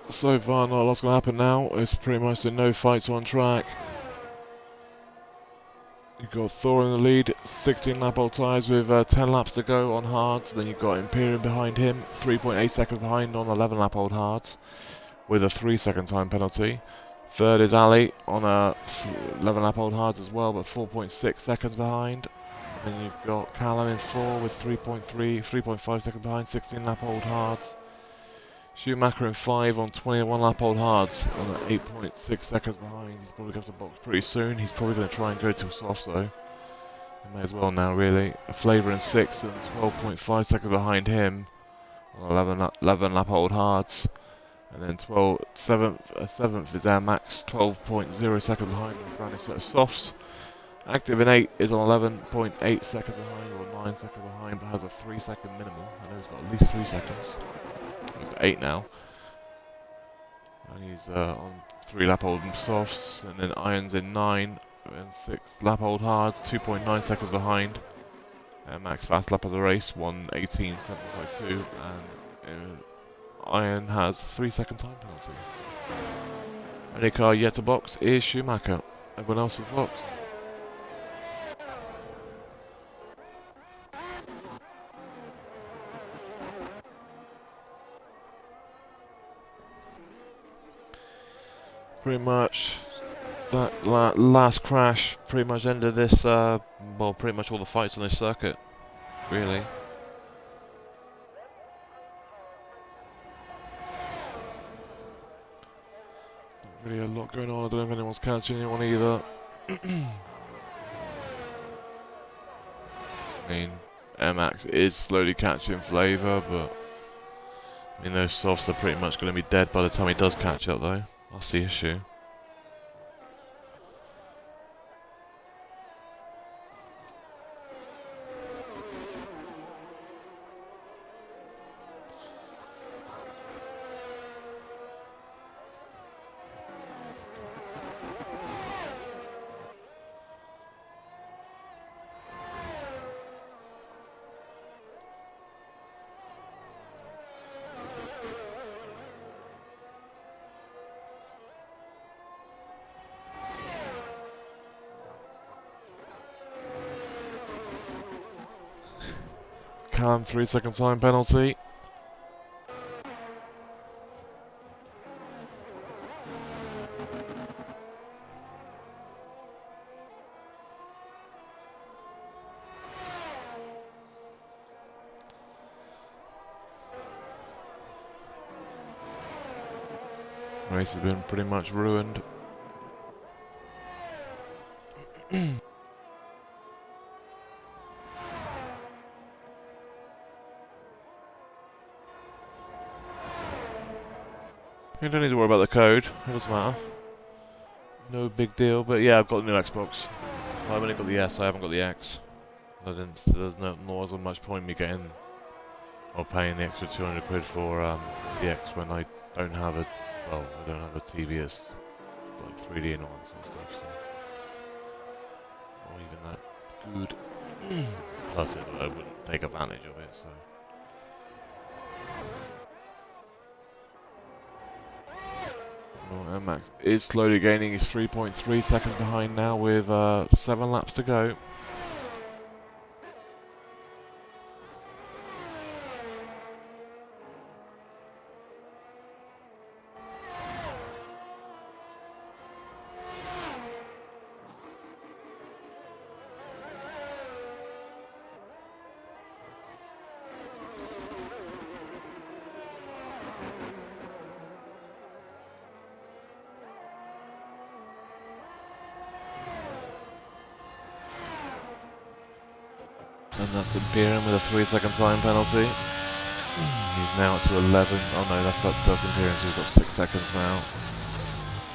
So far, not a lot's going to happen now. It's pretty much the no fights on track. You've got Thor in the lead, 16 lap old tyres with 10 laps to go on hards. Then you've got Imperium behind him, 3.8 seconds behind on 11 lap old hards with a 3-second time penalty. Third is Ali on a 11 lap old hards as well, but 4.6 seconds behind. Then you've got Callum in 4 with 3.5 seconds behind, 16 lap old hards. Schumacher in 5 on 21 lap old hards on 8.6 seconds behind. He's probably going to box pretty soon. He's probably going to try and go to softs though. He may as well now really. A Flavour in 6 and 12.5 seconds behind him on 11 lap old hards. And then 7th is Air Max, 12.0 seconds behind on a brand new set of softs. Active in 8 is on 11.8 seconds behind or 9 seconds behind, but has a 3-second minimal. I know he's got at least 3 seconds. He's got 8 now. And he's on 3 lap old softs. And then Irons in 9 and 6 lap old hards, 2.9 seconds behind. Max fast lap of the race, 1:18.752. And Iron has 3-second time penalty. Only car yet to box is Schumacher. Everyone else has boxed. Pretty much that last crash pretty much ended this, well, pretty much all the fights on this circuit, really. Really a lot going on. I don't know if anyone's catching anyone either. I mean, MX is slowly catching Flavour, but I mean those softs are pretty much going to be dead by the time he does catch up though. That's the issue. Callum, 3-second time penalty. Race has been pretty much ruined. You don't need to worry about the code, it doesn't matter. No big deal, but yeah, I've got the new Xbox. I've only got the S, I haven't got the X. There's not much point in me getting or paying the extra 200 quid for the X when I don't have a, well, I don't have a TV that's like 3D and all that sort of stuff. So. Or even that good. Plus, I wouldn't take advantage of it, so. Well, Max is slowly gaining. He's 3.3 seconds behind now with 7 laps to go. And that's Imperium with a 3-second time penalty. He's now up to 11. Oh no, that's Imperium, so he's got 6 seconds now.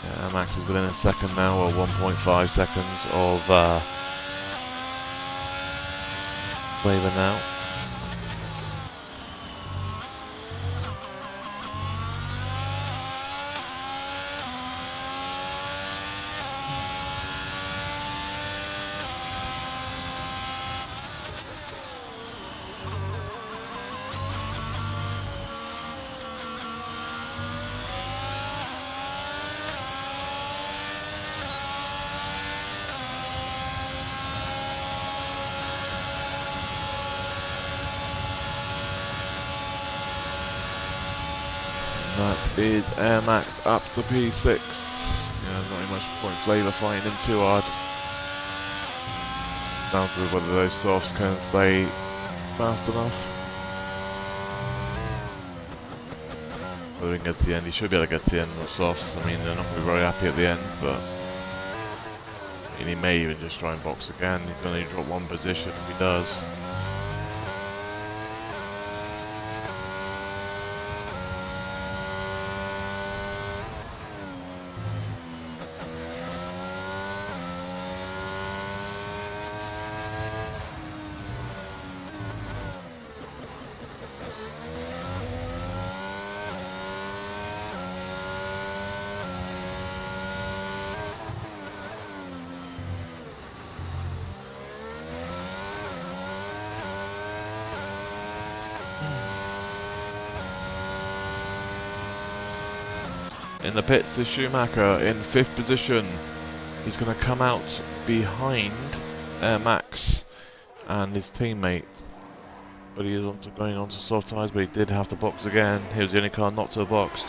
Yeah, Max is within a second now, or 1.5 seconds of Flavour now. That is Air Max up to P6. Yeah, not really much point Flavor fighting him too hard. Down to whether those softs can stay fast enough. Whether we can get to the end, he should be able to get to the end of the softs. I mean, they're not going to be very happy at the end, but and he may even just try and box again. He's going to need to drop one position if he does. In the pits is Schumacher in 5th position. He's going to come out behind Max and his teammate. But he is going on to soft tyres, but he did have to box again. He was the only car not to have boxed.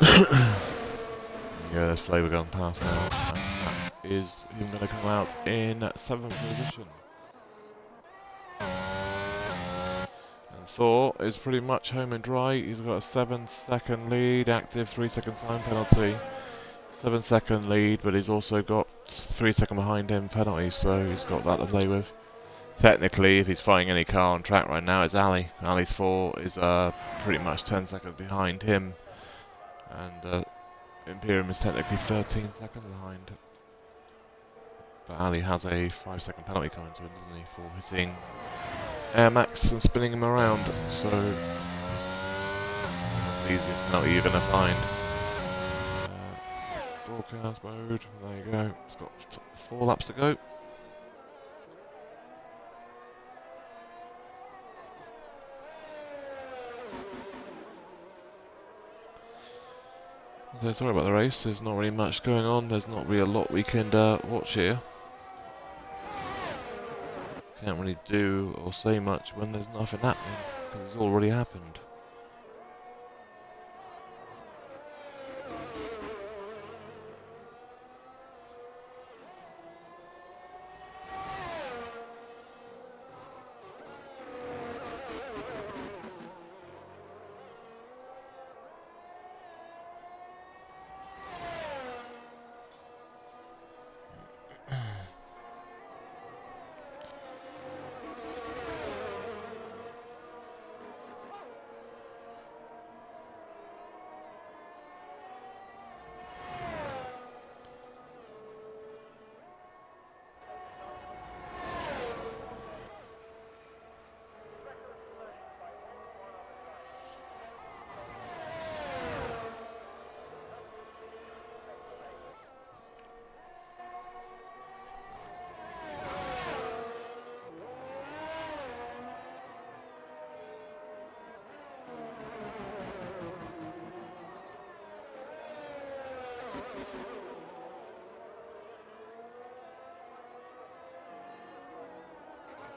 Yeah, there's Flavor going past now. And that is him going to come out in 7th position. Thor is pretty much home and dry. He's got a 7-second lead, active 3-second time penalty. 7-second lead, but he's also got 3-second behind him penalty, so he's got that to play with. Technically, if he's fighting any car on track right now, it's Ali. Ali's 4 is pretty much 10 seconds behind him, and Imperium is technically 13 seconds behind. But Ali has a 5-second penalty coming to him, doesn't he, for hitting Air Max and spinning him around, so that's the easiest penalty you're going to find. Broadcast mode, there you go, it's got 4 laps to go. So sorry about the race, there's not really much going on, there's not really a lot we can watch here. Can't really do or say much when there's nothing happening, because it's already happened.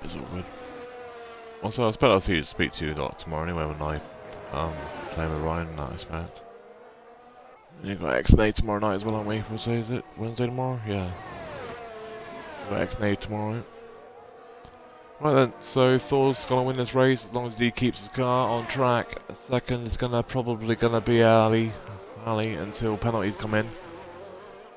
It's all good. Also, I expect I'll see you speak to you a lot tomorrow anyway when I play with Ryan and that I expect. You've got X&A tomorrow night as well, aren't we? What day is it? Wednesday tomorrow? Yeah. We've got X&A tomorrow. Right then, so Thor's gonna win this race as long as he keeps his car on track. Second is probably gonna be Ali until penalties come in.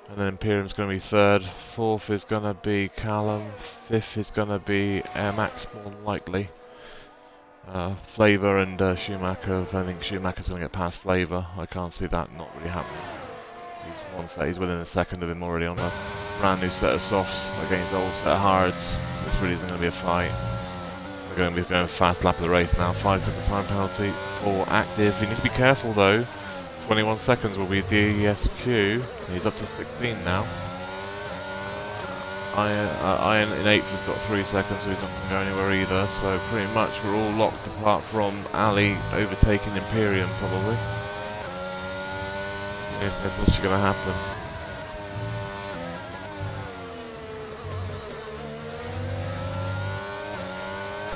And then Imperium's going to be 3rd, 4th is going to be Callum, 5th is going to be Air Max more than likely. Flavor and Schumacher, I think Schumacher's going to get past Flavor. I can't see that not really happening. He's within a second of him already on a brand new set of softs against an old set of hards. This really isn't going to be a fight. We're going to be going fast lap of the race now, 5-second time penalty or active. You need to be careful though. 21 seconds will be DSQ. He's up to 16 now. Iron in 8th has got 3 seconds, so he's not going to go anywhere either. So pretty much we're all locked apart from Ali overtaking Imperium probably. If that's actually going to happen.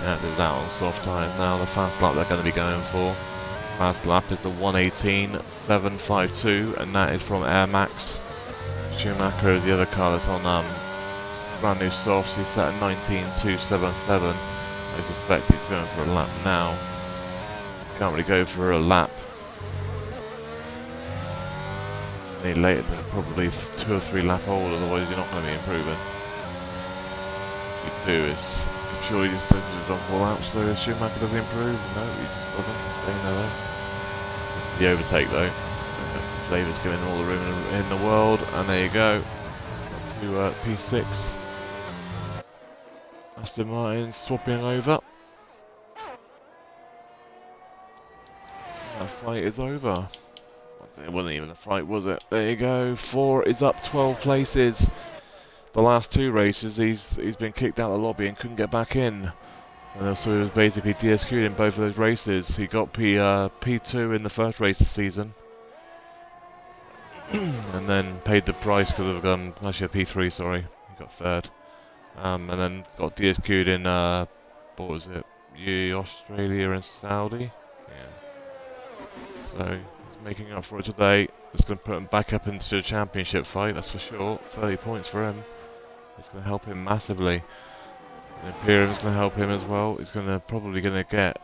And it's out on soft tyres now. The fast lap they're going to be going for. Fast lap is the 1:18.752, and that is from Air Max. Schumacher is the other car that's on brand new softs. He's set at 19.277. I suspect he's going for a lap now. Can't really go for a lap any later than probably 2 or 3 lap old, otherwise you're not going to be improving. What you do is, I'm sure he just does his on 4 laps, so Schumacher doesn't improve. No, he just doesn't. The overtake though. David's giving all the room in the world, and there you go. To P6. Aston Martin swapping over. That fight is over. It wasn't even a fight, was it? There you go. 4 is up 12 places. The last 2 races, he's been kicked out of the lobby and couldn't get back in. And so he was basically DSQ'd in both of those races. He got P2 in the first race of the season. And then paid the price because of actually a P3, sorry. He got 3rd. And then got DSQ'd in, what was it? Australia and Saudi? Yeah. So, he's making up for it today. It's going to put him back up into the championship fight, that's for sure. 30 points for him. It's going to help him massively. And Imperium's going to help him as well. He's probably going to get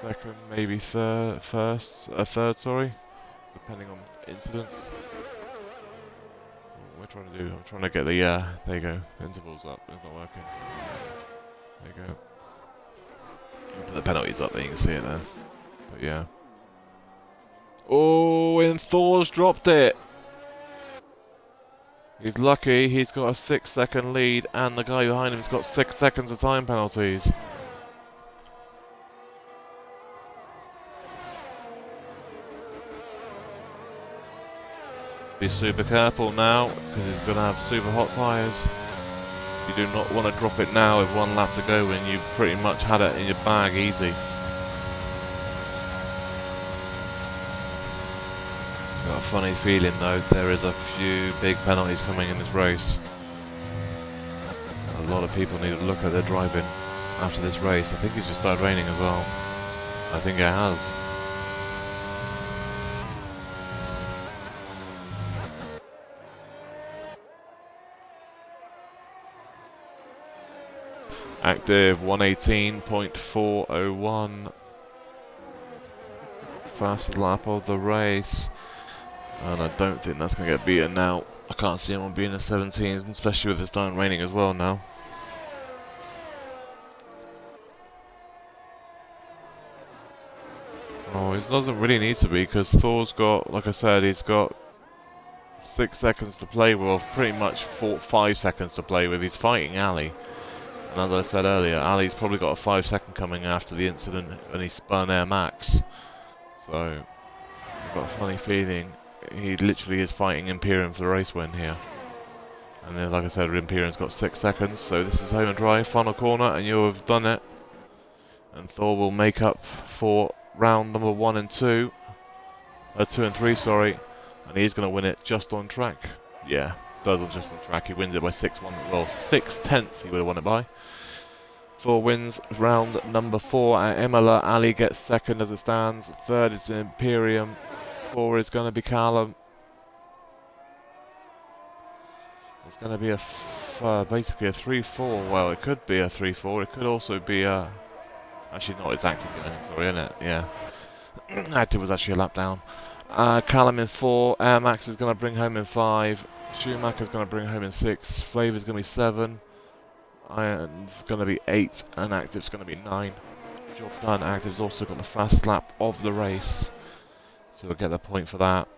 2nd, maybe 3rd, sorry. Depending on incidents. What am I trying to do? I'm trying to get the, there you go, intervals up. It's not working. There you go. Put the penalties up there, you can see it there. But yeah. Oh, and Thor's dropped it! He's lucky, he's got a 6-second lead, and the guy behind him's got 6 seconds of time penalties. Be super careful now, because he's going to have super hot tyres. You do not want to drop it now with 1 lap to go when you've pretty much had it in your bag easy. Got a funny feeling though, there is a few big penalties coming in this race. A lot of people need to look at their driving after this race. I think it's just started raining as well. I think it has. Active 1:18.401. Fastest lap of the race. And I don't think that's going to get beaten now. I can't see anyone being in the 17s, especially with it starting raining as well now. Oh, it doesn't really need to be, because Thor's got, like I said, he's got 6 seconds to play with, or pretty much 5 seconds to play with. He's fighting Ali. And as I said earlier, Ali's probably got a 5-second coming after the incident when he spun Air Max. So, I've got a funny feeling he literally is fighting Imperium for the race win here. And then, like I said, Imperium's got 6 seconds, so this is home and dry, final corner, and you'll have done it. And Thor will make up for round number 1 and 2. 2 and 3, sorry. And he's going to win it just on track. Yeah, does it just on track. He wins it by 6-1, well, 6/10 he would have won it by. Thor wins round number 4 at Imola. Ali gets 2nd as it stands. 3rd is Imperium. 4 is going to be Callum. It's going to be basically a 3-4. Well, it could be a 3-4. It could also be a... Actually, not, it's active going, sorry, isn't it? Yeah. Active was actually a lap down. Callum in 4. Air Max is going to bring home in 5. Schumacher's going to bring home in 6. Flavor's going to be 7. Iron's going to be 8. And Active's going to be 9. Job done. Active's also got the fastest lap of the race. So we'll get the point for that.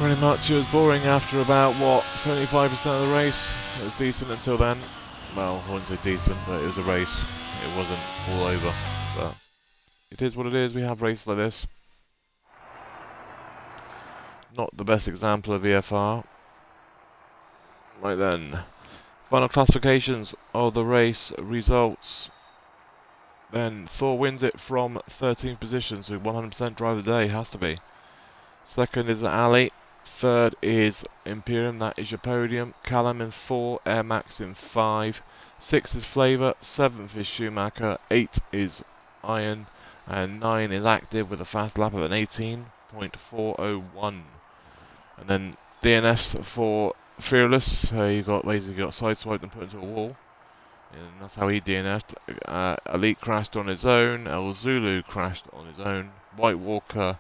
Pretty much it was boring after about, what, 75% of the race. It was decent until then. Well, I wouldn't say decent, but it was a race. It wasn't all over. But it is what it is. We have races like this. Not the best example of VFR. Right then. Final classifications of the race results. Then Thor wins it from 13th position, so 100% drive of the day, has to be. Second is Ali. Third is Imperium, that is your podium. Callum in 4, Air Max in 5. 6 is Flavour, 7th is Schumacher, 8 is Iron, and 9 is Active with a fast lap of an 18.401. And then DNFs for Fearless, you basically got sideswiped and put into a wall. And that's how he DNF'd. Elite crashed on his own, El Zulu crashed on his own. White Walker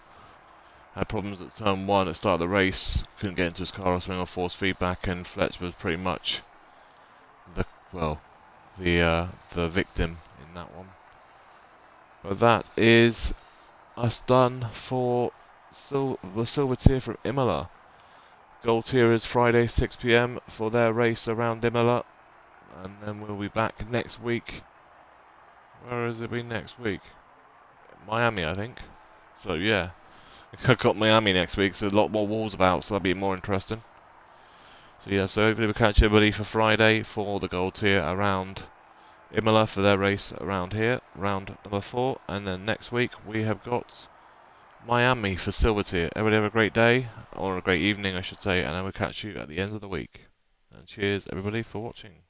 had problems at turn 1 at the start of the race, couldn't get into his car or something, or force feedback, and Fletch was pretty much the victim in that one. But that is us done for the silver tier from Imola. Gold tier is Friday 6 PM for their race around Imola, and then we'll be back next week. Where has it been next week? Miami, I think. So yeah, I've got Miami next week, so a lot more walls about, so that'll be more interesting. So yeah, so hopefully we'll catch everybody for Friday for the gold tier around Imola for their race around here, round number 4, and then next week we have got Miami for silver tier. Everybody have a great day, or a great evening I should say, and I will catch you at the end of the week. And cheers everybody for watching.